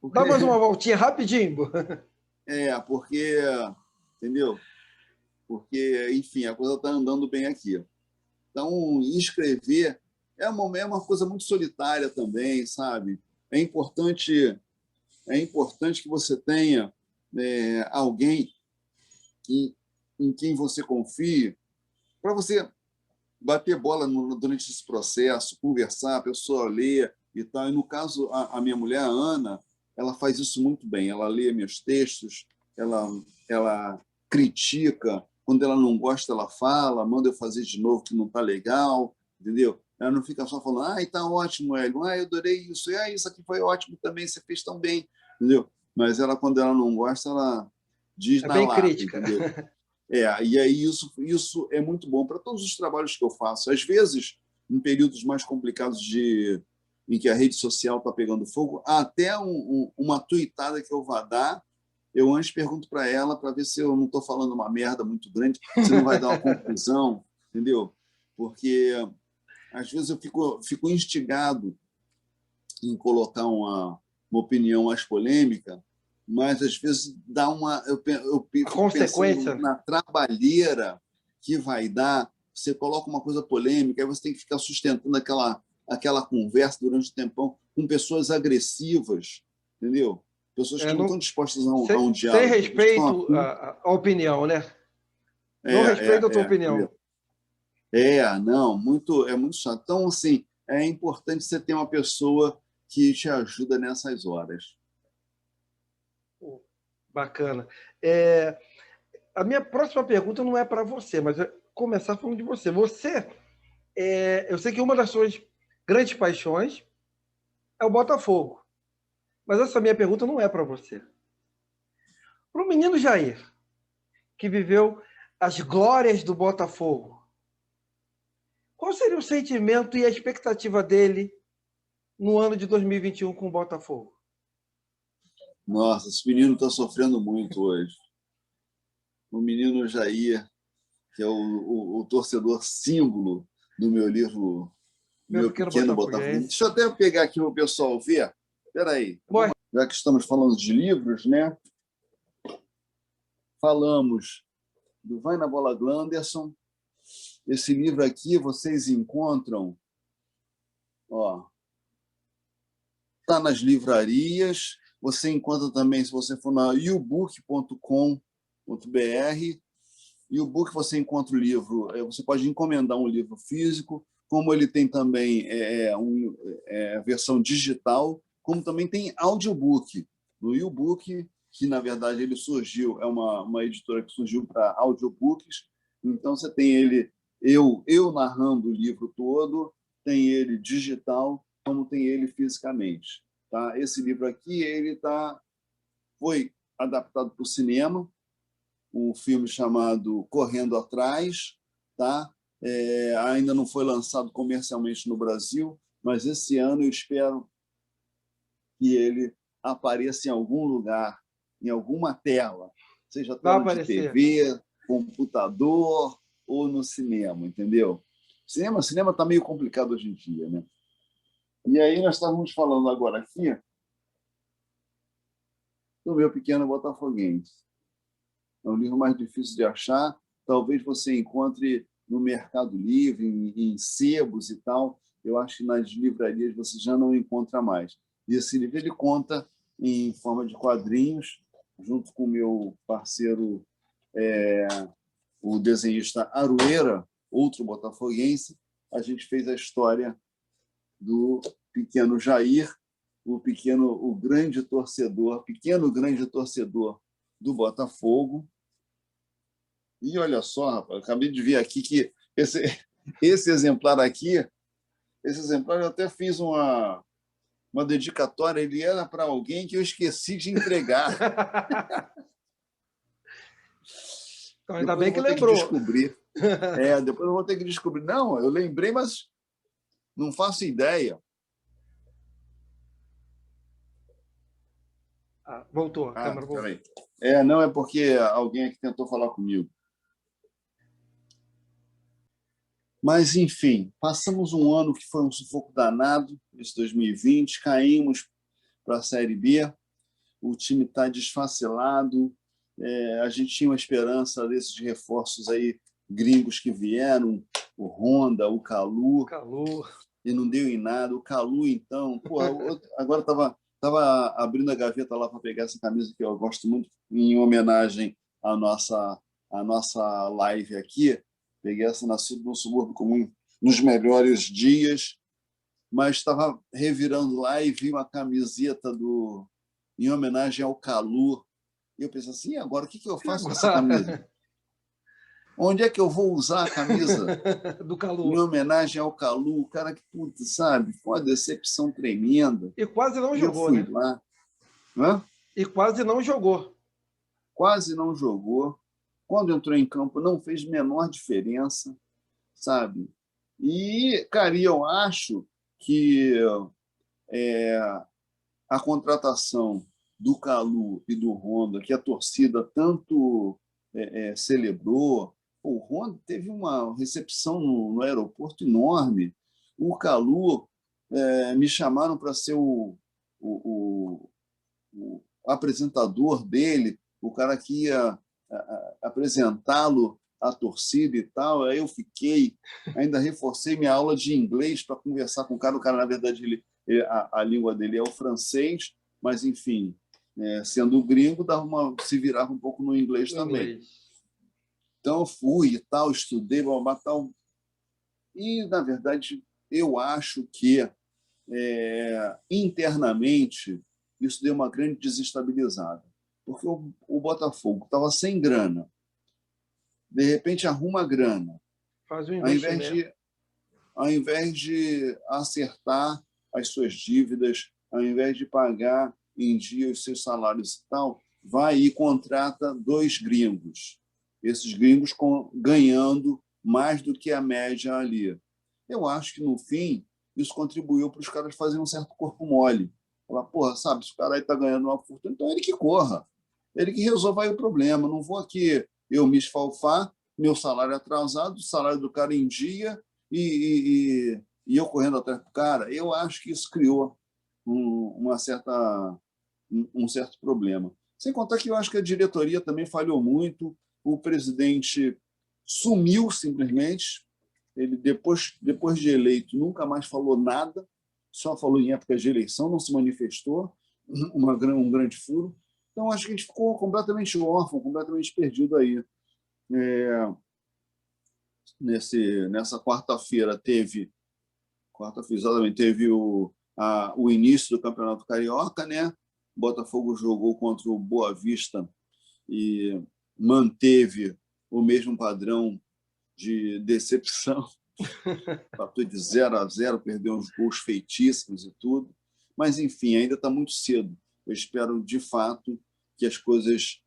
Porque... Dá mais uma voltinha rapidinho. Porque... Entendeu? Porque, enfim, a coisa está andando bem aqui. Então, escrever é uma coisa muito solitária também, sabe? É importante que você tenha alguém em quem você confie para você bater bola durante esse processo, conversar, a pessoa ler e tal. E, no caso, a minha mulher, a Ana, ela faz isso muito bem. Ela lê meus textos, ela critica. Quando ela não gosta, ela fala, manda eu fazer de novo que não está legal, entendeu? Ela não fica só falando, está ótimo, Hélio, eu adorei isso, isso aqui foi ótimo também, você fez tão bem, entendeu? Mas ela, quando ela não gosta, ela diz na bem lata, crítica. entendeu? E aí isso é muito bom para todos os trabalhos que eu faço. Às vezes, em períodos mais complicados de em que a rede social está pegando fogo, até uma tuitada que eu vá dar, eu antes pergunto para ela para ver se eu não estou falando uma merda muito grande, se não vai dar uma confusão, entendeu? Porque às vezes eu fico instigado em colocar uma opinião mais polêmica, mas às vezes dá eu A fico pensando consequência. na trabalheira que vai dar. Você coloca uma coisa polêmica, aí você tem que ficar sustentando aquela conversa durante um tempão com pessoas agressivas, entendeu? Pessoas que não estão dispostas a um Sem diálogo, respeito à opinião, né? Não respeito a tua opinião. entendeu? Não, é muito chato. Então, assim, é importante você ter uma pessoa que te ajuda nessas horas. Bacana. A minha próxima pergunta não é para você, mas é começar falando de você. Eu sei que uma das suas grandes paixões é o Botafogo, mas essa minha pergunta não é para você. Para o menino Jair, que viveu as glórias do Botafogo, qual seria o sentimento e a expectativa dele no ano de 2021 com o Botafogo? Nossa, esse menino está sofrendo muito hoje. O menino Jair, que é o torcedor símbolo do meu livro, Meu Meu pequeno Pequeno Botafogo. botafoguense. Deixa eu até pegar aqui para o pessoal ver. Espera aí. Boa. Já que estamos falando de livros, né? Falamos do Vai na Bola Glanderson. Esse livro aqui vocês encontram, está nas livrarias. Você encontra também, se você for na ubook.com.br. E-book você encontra o livro, você pode encomendar um livro físico, como ele tem também versão digital, como também tem audiobook. No e-book, que na verdade ele surgiu, é uma editora que surgiu para audiobooks, então você tem ele, eu narrando o livro todo, tem ele digital, como tem ele fisicamente. Tá? Esse livro aqui foi adaptado para o cinema, um filme chamado Correndo Atrás, tá? Ainda não foi lançado comercialmente no Brasil, mas esse ano eu espero que ele apareça em algum lugar, em alguma tela, seja tela de TV, computador ou no cinema, entendeu? Cinema está meio complicado hoje em dia, né? E aí nós estávamos falando agora aqui do Meu Pequeno Botafoguense. É um livro mais difícil de achar. Talvez você encontre no Mercado Livre, em sebos e tal. Eu acho que nas livrarias você já não encontra mais. E esse livro ele conta em forma de quadrinhos, junto com o meu parceiro, o desenhista Arueira, outro botafoguense. A gente fez a história do pequeno Jair, o grande torcedor, pequeno grande torcedor do Botafogo. E olha só, rapaz, acabei de ver aqui que esse exemplar eu até fiz uma dedicatória, ele era para alguém que eu esqueci de entregar. Então, ainda bem que lembrou. Descobrir. Depois eu vou ter que descobrir. Não, eu lembrei, mas não faço ideia. Voltou, a câmera voltou. Peraí. Não, é porque alguém aqui tentou falar comigo. Mas, enfim, passamos um ano que foi um sufoco danado, esse 2020, caímos para a Série B, o time está desfacelado, a gente tinha uma esperança desses reforços aí gringos que vieram, o Honda, o Calu, e não deu em nada. O Calu, então, agora estava abrindo a gaveta lá para pegar essa camisa que eu gosto muito, em homenagem à nossa live aqui. Peguei essa Nascido no Subúrbio Comum nos melhores dias, mas estava revirando lá e vi uma camiseta em homenagem ao Calu. E eu pensei assim, agora o que eu faço com essa camisa? Onde é que eu vou usar a camisa do Calu? Em homenagem ao Calu, o cara que, putz, sabe, foi uma decepção tremenda. E quase não jogou, eu fui lá. E quase não jogou. Quase não jogou. Quando entrou em campo, não fez menor diferença, sabe? E, cara, eu acho que a contratação do Calu e do Honda, que a torcida tanto celebrou. O Honda teve uma recepção no aeroporto enorme. O Calu, me chamaram para ser o apresentador dele, o cara que ia apresentá-lo à torcida e tal. Aí eu fiquei, ainda reforcei minha aula de inglês para conversar com o cara. O cara, na verdade, a língua dele é o francês, mas, enfim, sendo gringo, se virava um pouco no inglês também. Então, eu fui e tal, estudei, tal. E, na verdade, eu acho que, internamente, isso deu uma grande desestabilizada. Porque o Botafogo estava sem grana. De repente, arruma grana. Faz um investimento. Ao invés de acertar as suas dívidas, ao invés de pagar em dia os seus salários e tal, vai e contrata 2 gringos. Esses gringos ganhando mais do que a média ali. Eu acho que, no fim, isso contribuiu para os caras fazerem um certo corpo mole. Falar, porra, sabe, se o cara aí está ganhando uma fortuna, então ele que corra. Ele que resolva aí o problema. Não vou aqui eu me esfalfar, meu salário atrasado, o salário do cara em dia e eu correndo atrás do cara. Eu acho que isso criou um certo problema. Sem contar que eu acho que a diretoria também falhou muito, o presidente sumiu simplesmente, ele depois de eleito nunca mais falou nada, só falou em época de eleição, não se manifestou, um grande furo. Então, acho que a gente ficou completamente órfão, completamente perdido aí. Nessa quarta-feira teve o início do Campeonato Carioca, né? O Botafogo jogou contra o Boa Vista e manteve o mesmo padrão de decepção. Empatou de 0-0, perdeu uns gols feitíssimos e tudo. Mas, enfim, ainda está muito cedo. Eu espero, de fato, que as coisas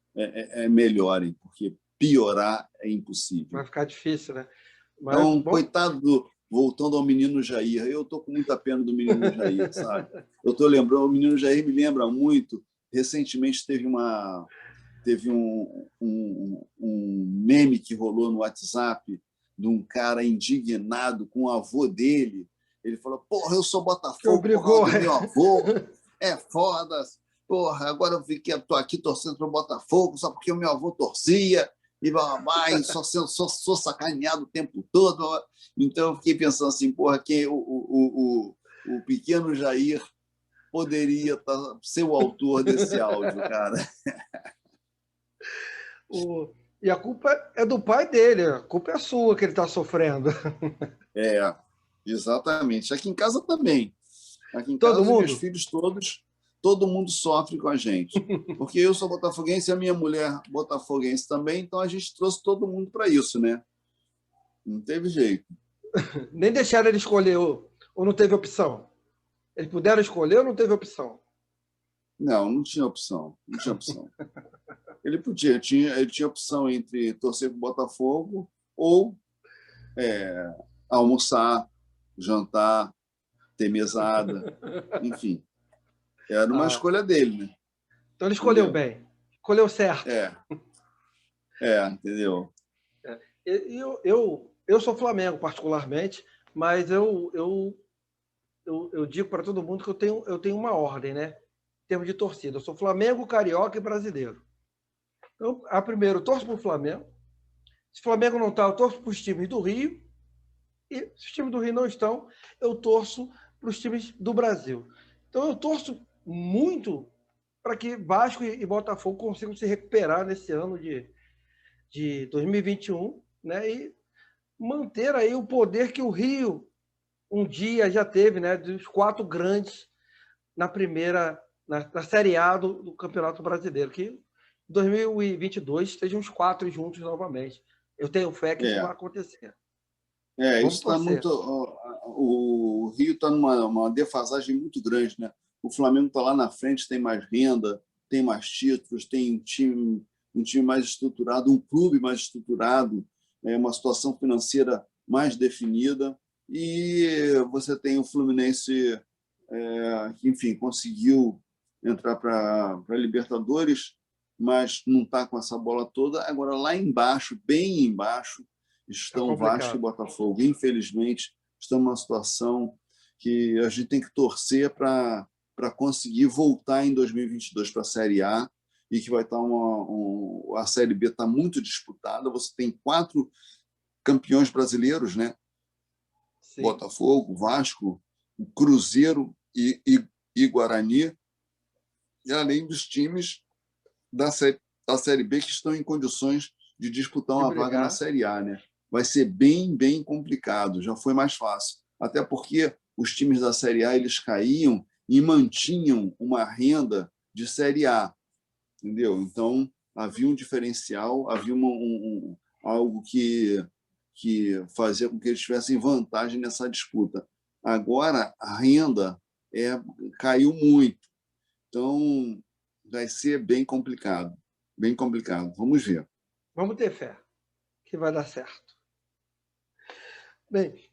melhorem, porque piorar é impossível. Vai ficar difícil, né? Mas, então, coitado voltando ao menino Jair, eu estou com muita pena do menino Jair, sabe? Eu estou lembrando, o menino Jair me lembra muito. Recentemente teve um meme que rolou no WhatsApp de um cara indignado com o avô dele. Ele falou, porra, eu sou Botafogo por causa do meu avô. É foda. Porra, agora eu estou aqui torcendo para o Botafogo só porque o meu avô torcia e sou sacaneado o tempo todo. Então eu fiquei pensando assim, porra, que o pequeno Jair poderia ser o autor desse áudio, cara. E a culpa é do pai dele, a culpa é sua que ele está sofrendo. Exatamente. Aqui em casa também. Aqui em casa, meus filhos todos, todo mundo sofre com a gente. Porque eu sou botafoguense e a minha mulher botafoguense também, então a gente trouxe todo mundo para isso, né? Não teve jeito. Nem deixaram ele escolher, ou não teve opção? Eles puderam escolher ou não teve opção? Não tinha opção. Não tinha opção. Ele tinha opção entre torcer para o Botafogo ou almoçar, jantar, ter mesada, enfim. Era uma escolha dele, né? Então ele escolheu bem, escolheu certo. Entendeu? Eu sou Flamengo, particularmente, mas eu digo para todo mundo que eu tenho uma ordem, né? Em termos de torcida. Eu sou Flamengo, Carioca e Brasileiro. Então, primeiro, eu torço para o Flamengo. Se o Flamengo não está, eu torço para os times do Rio. E se os times do Rio não estão, eu torço para os times do Brasil. Então, eu torço muito para que Vasco e Botafogo consigam se recuperar nesse ano de 2021, né? E manter aí o poder que o Rio um dia já teve, né? Dos 4 grandes na Série A do Campeonato Brasileiro, que em 2022 estejam os 4 juntos novamente. Eu tenho fé que isso vai acontecer. Isso está muito. O Rio está numa defasagem muito grande, né? O Flamengo está lá na frente, tem mais renda, tem mais títulos, tem um time mais estruturado, um clube mais estruturado, uma situação financeira mais definida. E você tem o Fluminense que, enfim, conseguiu entrar para a Libertadores, mas não está com essa bola toda. Agora, lá embaixo, bem embaixo, É estão Vasco e complicado. Botafogo. Infelizmente, estão numa situação que a gente tem que torcer para conseguir voltar em 2022 para a Série A, e que vai estar a Série B está muito disputada. Você tem 4 campeões brasileiros, né? Sim. Botafogo, Vasco, Cruzeiro e Guarani, e além dos times da Série B que estão em condições de disputar De uma vaga na brigar. Série A, né? Vai ser bem, bem complicado. Já foi mais fácil. Até porque os times da Série A eles caíam e mantinham uma renda de Série A, entendeu? Então, havia um diferencial, havia algo que fazia com que eles tivessem vantagem nessa disputa. Agora, a renda caiu muito. Então, vai ser bem complicado. Bem complicado. Vamos ver. Vamos ter fé que vai dar certo. Bem,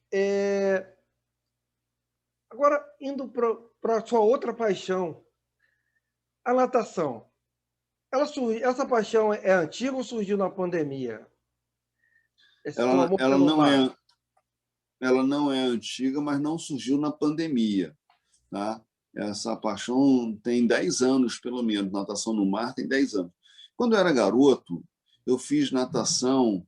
agora indo para a sua outra paixão, a natação. Essa paixão é antiga ou surgiu na pandemia? Esse teu Ela, amor ela, pelo não mar. é, ela não é antiga, mas não surgiu na pandemia. Tá? Essa paixão tem 10 anos, pelo menos. Natação no mar tem 10 anos. Quando eu era garoto, eu fiz natação,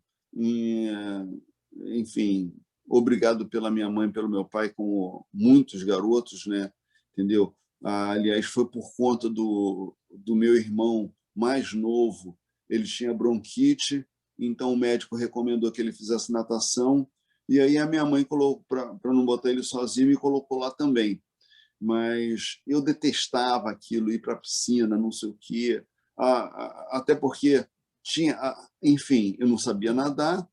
enfim, obrigado pela minha mãe e pelo meu pai, como muitos garotos, né? Entendeu? Aliás, foi por conta do meu irmão mais novo. Ele tinha bronquite, então o médico recomendou que ele fizesse natação, e aí a minha mãe colocou, para não botar ele sozinho, me colocou lá também. Mas eu detestava aquilo, ir para a piscina, não sei o quê, até porque tinha, enfim, eu não sabia nadar,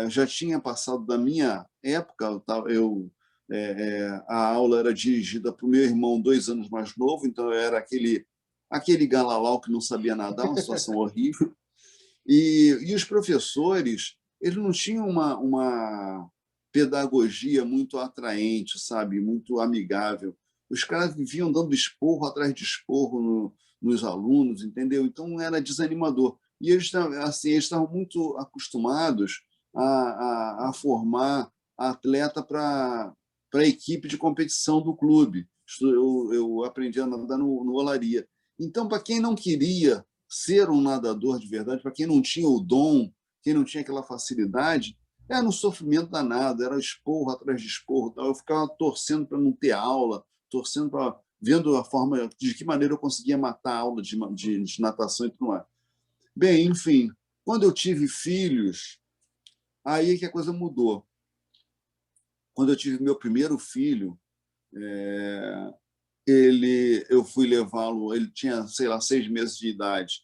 já tinha passado da minha época, a aula era dirigida para o meu irmão 2 anos mais novo, então eu era aquele galalau que não sabia nadar, uma situação horrível. E os professores, eles não tinham uma pedagogia muito atraente, sabe, muito amigável. Os caras viviam dando esporro atrás de esporro nos alunos, entendeu? Então era desanimador. E eles estavam muito acostumados a formar atleta para a equipe de competição do clube. Eu aprendi a nadar no Olaria. Então, para quem não queria ser um nadador de verdade, para quem não tinha o dom, quem não tinha aquela facilidade, era um sofrimento danado, era esporro atrás de esporro. Eu ficava torcendo para não ter aula, torcendo para vendo a forma de que maneira eu conseguia matar a aula de natação e tudo mais. Bem, enfim, quando eu tive filhos, aí é que a coisa mudou. Quando eu tive meu primeiro filho, eu fui levá-lo, ele tinha, sei lá, 6 meses de idade.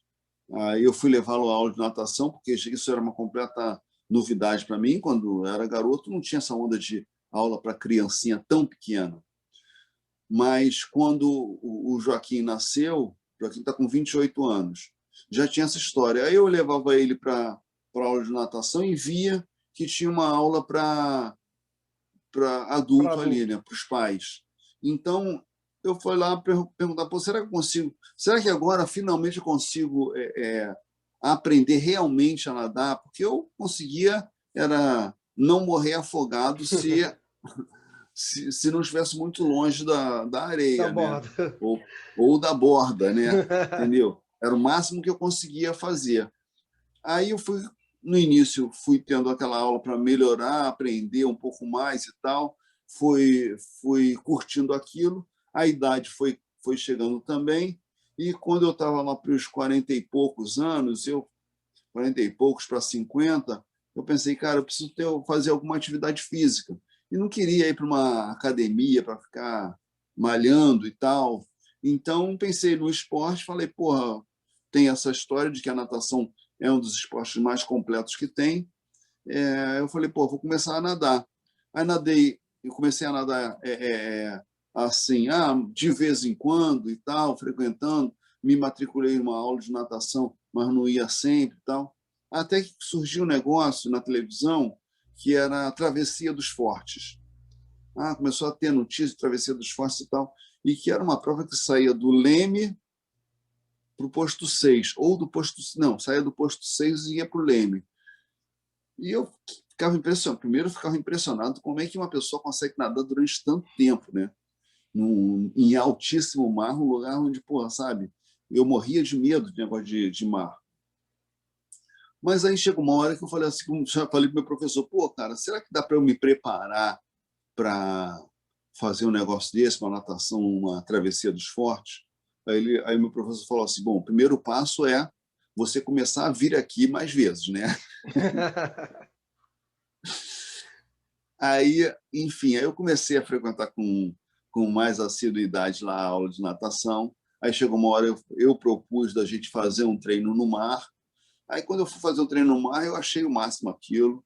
Aí eu fui levá-lo à aula de natação, porque isso era uma completa novidade para mim. Quando eu era garoto, não tinha essa onda de aula para criancinha tão pequena. Mas quando o Joaquim nasceu, o Joaquim está com 28 anos, já tinha essa história. Aí eu levava ele para a aula de natação e via que tinha uma aula para Para adulto ali, adulto. né, para os pais. Então, eu fui lá perguntar, pô, será que eu consigo? Será que agora finalmente eu consigo aprender realmente a nadar? Porque eu conseguia era não morrer afogado se não estivesse muito longe da Da areia, né? borda. Ou da borda, né? Entendeu? Era o máximo que eu conseguia fazer. Aí eu fui, no início, fui tendo aquela aula para melhorar, aprender um pouco mais e tal, fui curtindo aquilo, a idade foi chegando também, e quando eu estava lá para os 40 e poucos anos, 40 e poucos para 50, eu pensei, cara, eu preciso fazer alguma atividade física. E não queria ir para uma academia para ficar malhando e tal. Então, pensei no esporte, falei, porra, tem essa história de que a natação é um dos esportes mais completos que tem. Eu falei, pô, vou começar a nadar. Aí nadei, eu comecei a nadar assim, de vez em quando e tal, frequentando. Me matriculei em uma aula de natação, mas não ia sempre e tal. Até que surgiu um negócio na televisão que era a Travessia dos Fortes. começou a ter notícia de Travessia dos Fortes e tal, e que era uma prova que saía do Leme para o posto 6, ou do posto... Não, saía do posto 6 e ia para o Leme. E eu ficava impressionado. Primeiro, eu ficava impressionado como é que uma pessoa consegue nadar durante tanto tempo, né? Em altíssimo mar, um lugar onde, pô, sabe, eu morria de medo de negócio de mar. Mas aí chegou uma hora que eu falei assim, como já falei para o meu professor, pô, cara, será que dá para eu me preparar para fazer um negócio desse, uma natação, uma travessia dos fortes? Aí meu professor falou assim, bom, o primeiro passo é você começar a vir aqui mais vezes, né? Aí, enfim, aí eu comecei a frequentar com mais assiduidade lá a aula de natação. Aí chegou uma hora, eu propus da gente fazer um treino no mar. Aí, quando eu fui fazer um treino no mar, eu achei o máximo aquilo.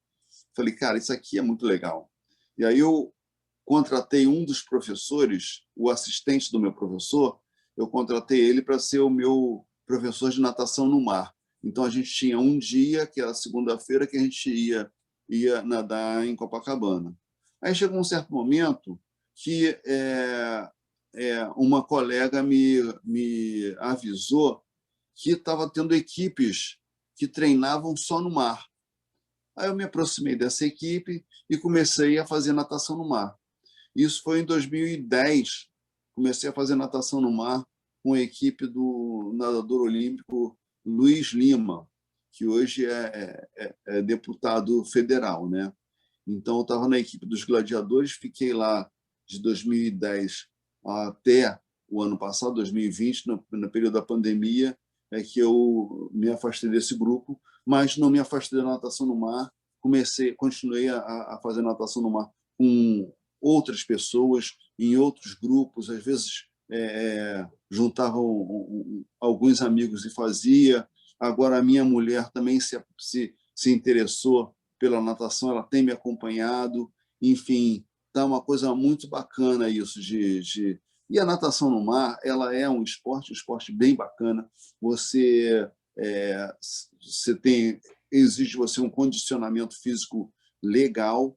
Falei, cara, isso aqui é muito legal. E aí eu contratei um dos professores, o assistente do meu professor, eu contratei ele para ser o meu professor de natação no mar. Então, a gente tinha um dia, que era segunda-feira, que a gente ia nadar em Copacabana. Aí chegou um certo momento que uma colega me avisou que estava tendo equipes que treinavam só no mar. Aí eu me aproximei dessa equipe e comecei a fazer natação no mar. Isso foi em 2010. Comecei a fazer natação no mar com a equipe do nadador olímpico Luiz Lima, que hoje é deputado federal, né? Então, eu estava na equipe dos gladiadores, fiquei lá de 2010 até o ano passado, 2020, no período da pandemia, é que eu me afastei desse grupo, mas não me afastei da natação no mar, continuei a fazer natação no mar com outras pessoas, em outros grupos, às vezes juntava alguns amigos e fazia. Agora, a minha mulher também se interessou pela natação, ela tem me acompanhado, enfim, tá uma coisa muito bacana isso E a natação no mar, ela é um esporte bem bacana. Você exige de você um condicionamento físico legal.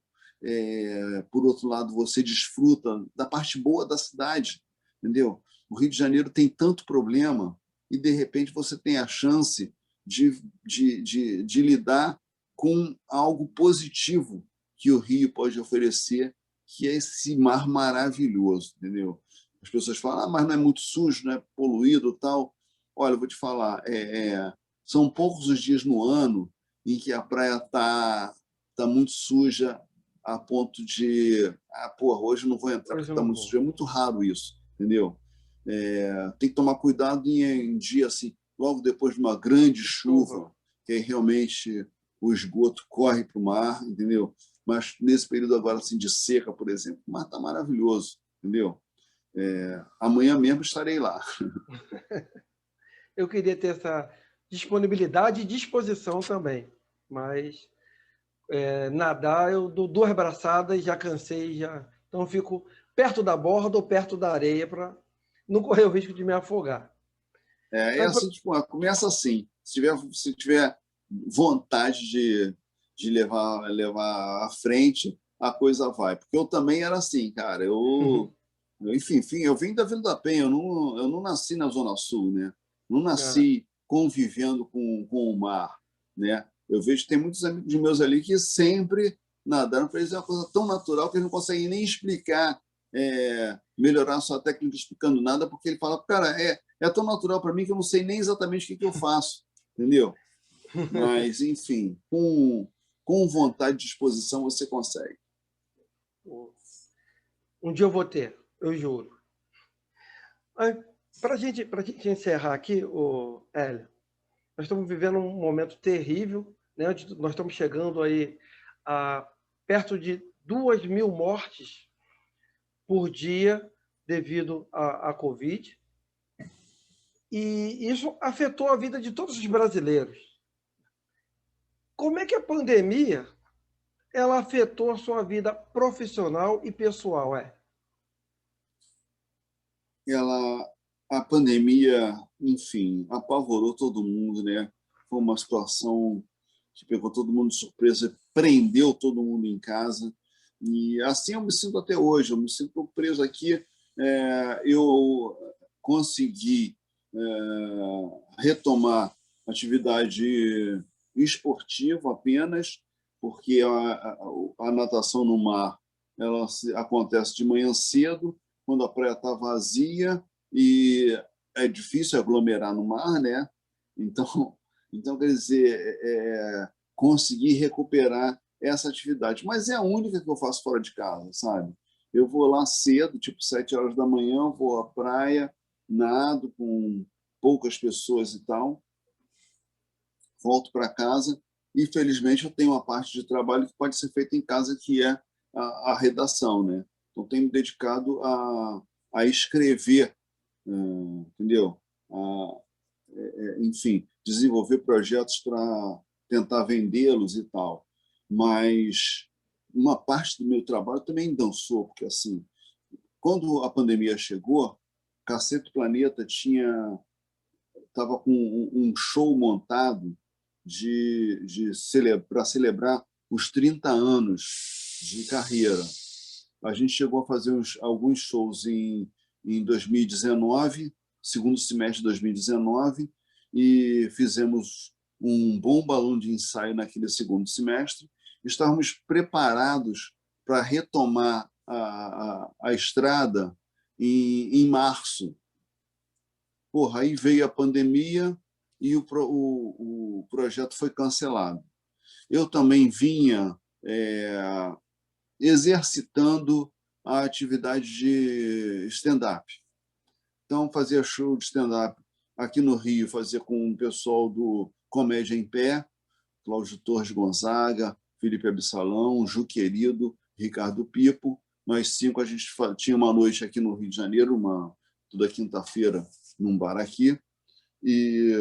Por outro lado, você desfruta da parte boa da cidade, entendeu? O Rio de Janeiro tem tanto problema e, de repente, você tem a chance de lidar com algo positivo que o Rio pode oferecer, que é esse mar maravilhoso, entendeu? As pessoas falam, mas não é muito sujo, não é poluído, tal. Olha, eu vou te falar, são poucos os dias no ano em que a praia tá muito suja a ponto de, porra, hoje eu não vou entrar porque está muito sujo. É muito raro isso, entendeu? Tem que tomar cuidado em dia assim, logo depois de uma grande chuva, que aí realmente o esgoto corre para o mar, entendeu? Mas nesse período agora assim de seca, por exemplo, o mar está maravilhoso, entendeu? Amanhã mesmo estarei lá. Eu queria ter essa disponibilidade e disposição também, mas nadar eu dou 2 braçadas e já cansei, já. Então eu fico perto da borda ou perto da areia para não correr o risco de me afogar. Assim, tipo, começa assim. Se tiver vontade de levar à frente, a coisa vai. Porque eu também era assim, cara. Enfim, eu vim da Vila da Penha, eu não nasci na Zona Sul, né? Não nasci convivendo com o mar, né? Eu vejo que tem muitos amigos meus ali que sempre nadaram, para eles é uma coisa tão natural que eles não conseguem nem explicar, melhorar a sua técnica explicando nada, porque ele fala, cara, é tão natural para mim que eu não sei nem exatamente o que eu faço, entendeu? Mas, enfim, com vontade e disposição você consegue. Um dia eu vou ter, eu juro. Para a gente encerrar aqui, Hélio, nós estamos vivendo um momento terrível, né? Nós estamos chegando aí a perto de 2.000 mortes por dia devido à Covid. E isso afetou a vida de todos os brasileiros. Como é que a pandemia ela afetou a sua vida profissional e pessoal? A pandemia, enfim, apavorou todo mundo, né? Foi uma situação que pegou todo mundo de surpresa, prendeu todo mundo em casa. E assim eu me sinto até hoje, eu me sinto preso aqui. Eu consegui retomar atividade esportiva apenas, porque a natação no mar ela acontece de manhã cedo, quando a praia está vazia, e é difícil aglomerar no mar, né? Então quer dizer, conseguir recuperar essa atividade. Mas é a única que eu faço fora de casa, sabe? Eu vou lá cedo, tipo 7 horas da manhã, vou à praia, nado com poucas pessoas e tal, volto para casa e, felizmente, eu tenho uma parte de trabalho que pode ser feita em casa, que é a redação, né? Então, tenho me dedicado a escrever, entendeu? Enfim, desenvolver projetos para tentar vendê-los e tal. Mas uma parte do meu trabalho também dançou, porque assim, quando a pandemia chegou, Cacete Planeta estava com um show montado para celebrar os 30 anos de carreira. A gente chegou a fazer alguns shows em 2019, segundo semestre de 2019, e fizemos um bom balão de ensaio naquele segundo semestre. Estávamos preparados para retomar a estrada em março. Porra, aí veio a pandemia e o projeto foi cancelado. Eu também vinha exercitando a atividade de stand-up. Então, fazia show de stand-up aqui no Rio, fazia com o pessoal do Comédia em Pé, Cláudio Torres Gonzaga, Felipe Absalão, Ju Querido, Ricardo Pipo. Nós 5, a gente tinha uma noite aqui no Rio de Janeiro, toda quinta-feira, num bar aqui. E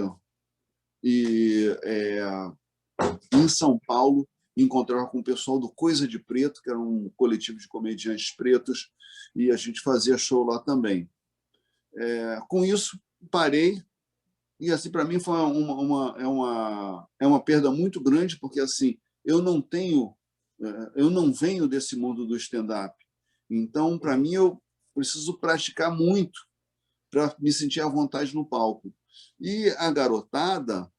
em São Paulo, encontrava com o pessoal do Coisa de Preto, que era um coletivo de comediantes pretos, e a gente fazia show lá também. Com isso, parei, e assim para mim foi uma perda muito grande, porque assim eu não venho desse mundo do stand-up. Então, para mim, eu preciso praticar muito para me sentir à vontade no palco. E a garotada,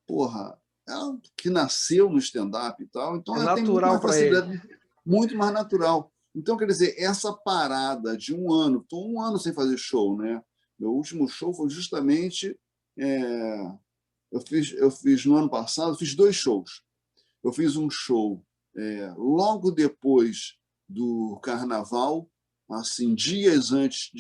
porra, ela que nasceu no stand-up e tal, então É ela tem muito natural mais para ele. facilidade, muito mais natural. Então, quer dizer, essa parada de um ano, estou um ano sem fazer show, né? Meu último show foi justamente. Eu fiz no ano passado, fiz 2 shows. Eu fiz um show logo depois do Carnaval, assim, dias antes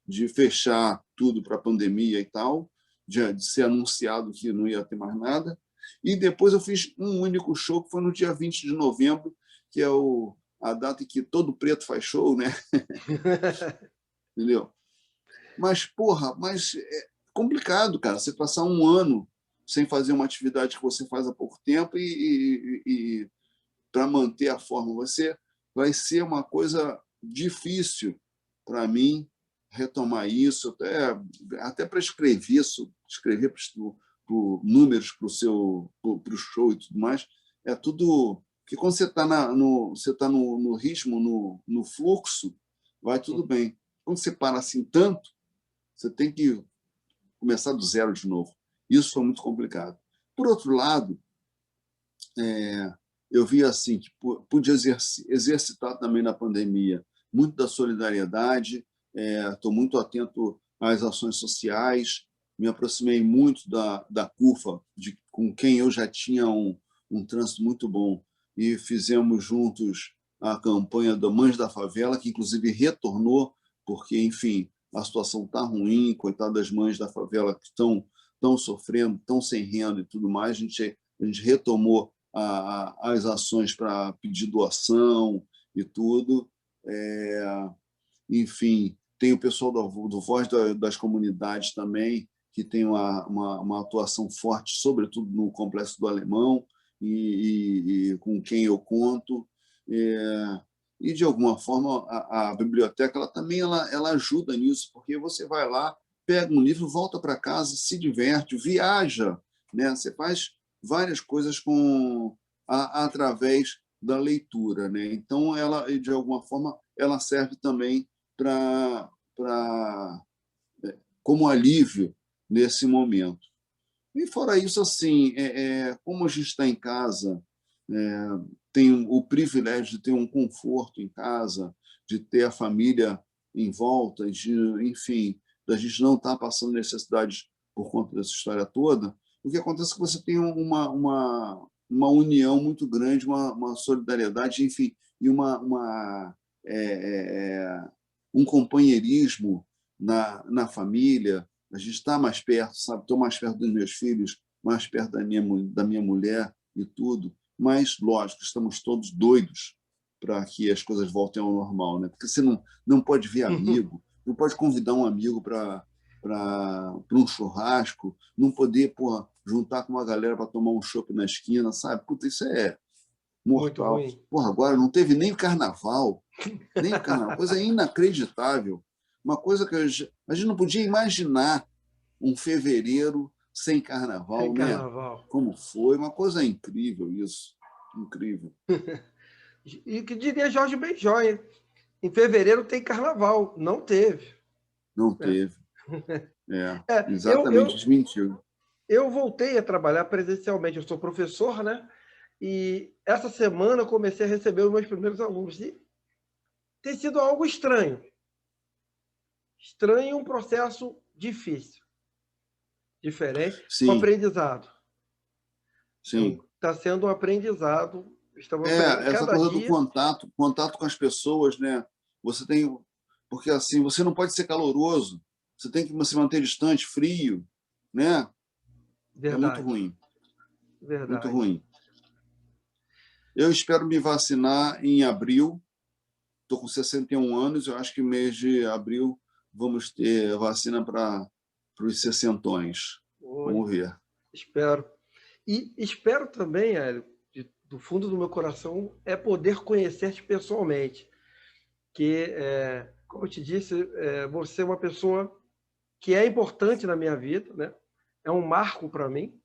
de fechar tudo para a pandemia e tal, de ser anunciado que não ia ter mais nada. E depois eu fiz um único show, que foi no dia 20 de novembro, que é a data em que todo preto faz show, né? Entendeu? Mas, porra, é complicado, cara, você passar um ano sem fazer uma atividade que você faz há pouco tempo e para manter a forma, vai ser uma coisa difícil para mim retomar isso, até para escrever números para o show e tudo mais. É tudo que quando você está no ritmo, no fluxo, vai tudo bem. Quando você para assim tanto, você tem que começar do zero de novo. Isso foi muito complicado. Por outro lado, eu vi assim que pude exercitar também na pandemia muito da solidariedade, estou muito atento às ações sociais, me aproximei muito da CUFA, com quem eu já tinha um trânsito muito bom, e fizemos juntos a campanha da Mães da Favela, que inclusive retornou, porque, enfim, a situação está ruim, coitadas das mães da favela que estão sofrendo, estão sem renda e tudo mais, a gente retomou as ações para pedir doação e tudo. Enfim, tem o pessoal do Voz das Comunidades também, que tem uma atuação forte, sobretudo no Complexo do Alemão, e com quem eu conto. E, de alguma forma, a biblioteca ela ajuda nisso, porque você vai lá, pega um livro, volta para casa, se diverte, viaja, né? Você faz várias coisas através da leitura, né? Então, ela, de alguma forma, ela serve também como alívio nesse momento. E fora isso, assim, como a gente está em casa, é, tem o privilégio de ter um conforto em casa, de ter a família em volta, enfim, da gente não estar passando necessidades por conta dessa história toda. O que acontece é que você tem uma união muito grande, uma solidariedade, enfim, e um companheirismo na família. A gente está mais perto, sabe? Estou mais perto dos meus filhos, mais perto da minha mulher e tudo. Mas, lógico, estamos todos doidos para que as coisas voltem ao normal, né? Porque você não pode ver amigo, não pode convidar um amigo para um churrasco, não poder, porra, juntar com uma galera para tomar um chopp na esquina, sabe? Puta, isso é Muito mortal. ruim. Porra, agora não teve nem o carnaval, coisa inacreditável. Uma coisa que a gente não podia imaginar um fevereiro sem Sem carnaval, né? carnaval. Como foi, uma coisa incrível isso, incrível. E que diria Jorge Benjó, hein? Em fevereiro tem carnaval. Não teve. Não Né? teve. Eu, Exatamente, eu, desmentiu. eu voltei a trabalhar presencialmente. Eu sou professor, né? E essa semana eu comecei a receber os meus primeiros alunos. E tem sido algo estranho. Estranho, um processo difícil, diferente, um Sim, aprendizado. sim. Está sendo um aprendizado. Estamos aprendendo Essa cada coisa do dia. contato com as pessoas, né? Você tem, porque assim, você não pode ser caloroso, você tem que se manter distante, frio, né? É muito Verdade, ruim, muito verdade. ruim. Eu espero me vacinar em abril. Estou com 61 anos, eu acho que mês de abril vamos ter vacina para os sessentões. Oi, Vamos ver. espero. E espero também, Hélio, do fundo do meu coração, é poder conhecer-te pessoalmente. Que, como eu te disse, você é uma pessoa que é importante na minha vida, né? É um marco para mim.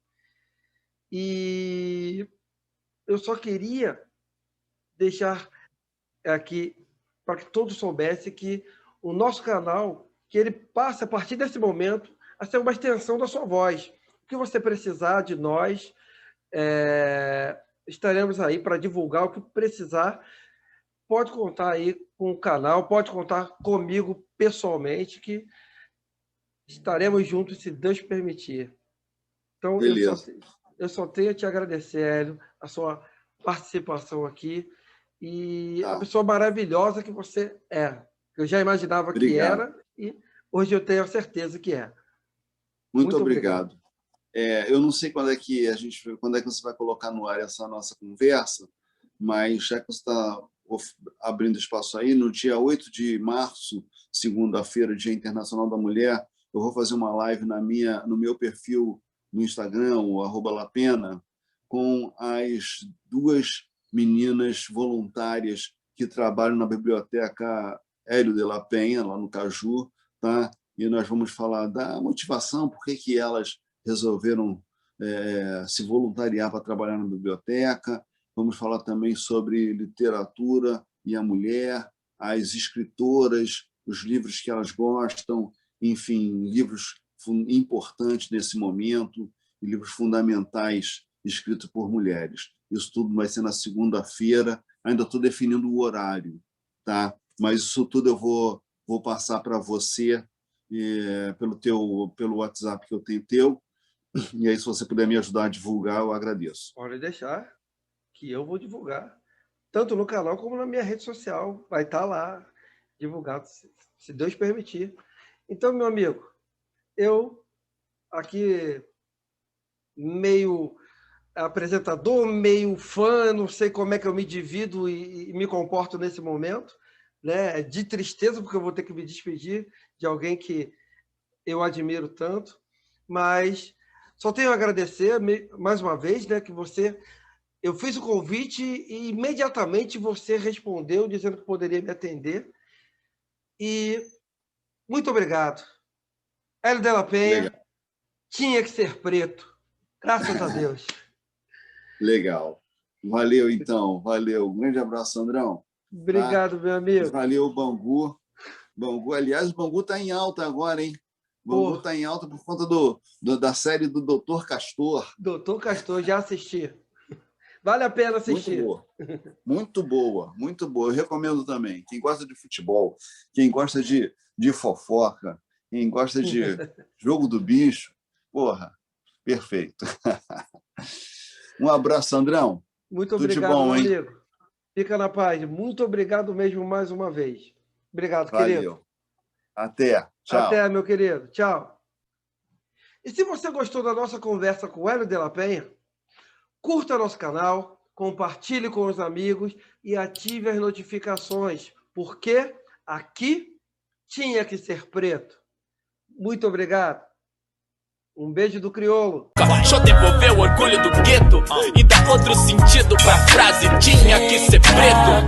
E eu só queria deixar aqui para que todos soubessem que o nosso canal, que ele passa a partir desse momento a ser uma extensão da sua voz. O que você precisar de nós, estaremos aí para divulgar o que precisar. Pode contar aí com o canal, pode contar comigo pessoalmente, que estaremos juntos se Deus permitir. Então, Beleza. eu só tenho a te agradecer, Hélio, a sua participação aqui e a Tá. pessoa maravilhosa que você é. Eu já imaginava que Obrigado. era e hoje eu tenho a certeza que é. Muito Muito obrigado. obrigado. Eu não sei quando é que você vai colocar no ar essa nossa conversa, mas já que você está abrindo espaço aí, no dia 8 de março, segunda-feira, Dia Internacional da Mulher, eu vou fazer uma live no meu perfil no Instagram, o @lapena, com as duas meninas voluntárias que trabalham na biblioteca Hélio de la Penha, lá no Caju, tá? E nós vamos falar da motivação, por que elas resolveram se voluntariar para trabalhar na biblioteca. Vamos falar também sobre literatura e a mulher, as escritoras, os livros que elas gostam, enfim, livros importantes nesse momento, e livros fundamentais escritos por mulheres. Isso tudo vai ser na segunda-feira, ainda estou definindo o horário, tá? Mas isso tudo eu vou passar para você pelo WhatsApp que eu tenho teu, e aí se você puder me ajudar a divulgar, eu agradeço. Pode deixar que eu vou divulgar, tanto no canal como na minha rede social. Vai estar lá divulgado, se Deus permitir. Então, meu amigo, eu aqui meio apresentador, meio fã, não sei como é que eu me divido e me comporto nesse momento, né? De tristeza, porque eu vou ter que me despedir de alguém que eu admiro tanto, mas só tenho a agradecer mais uma vez, né, que eu fiz o convite e imediatamente você respondeu dizendo que poderia me atender. E muito obrigado. Hélio de la Penha Legal. tinha que ser preto, graças a Deus. Legal. Valeu, então. Valeu. Um grande abraço, Sandrão. Obrigado, meu amigo. Valeu, Bangu. Bangu, aliás, o Bangu está em alta agora, hein? O Bangu está em alta por conta da série do Doutor Castor. Doutor Castor, já assisti. Vale a pena assistir. Muito boa, muito boa. Eu recomendo também. Quem gosta de futebol, quem gosta de fofoca, quem gosta de jogo do bicho, porra, perfeito. Um abraço, Sandrão. Muito obrigado, meu amigo. Fica na paz. Muito obrigado mesmo mais uma vez. Obrigado, querido. Até. Tchau. Até, meu querido. Tchau. E se você gostou da nossa conversa com o Hélio de la Penha, curta nosso canal, compartilhe com os amigos e ative as notificações, porque aqui tinha que ser preto. Muito obrigado. Um beijo do crioulo. Deixa eu devolver o orgulho do gueto e dar outro sentido pra frase: tinha que ser preto.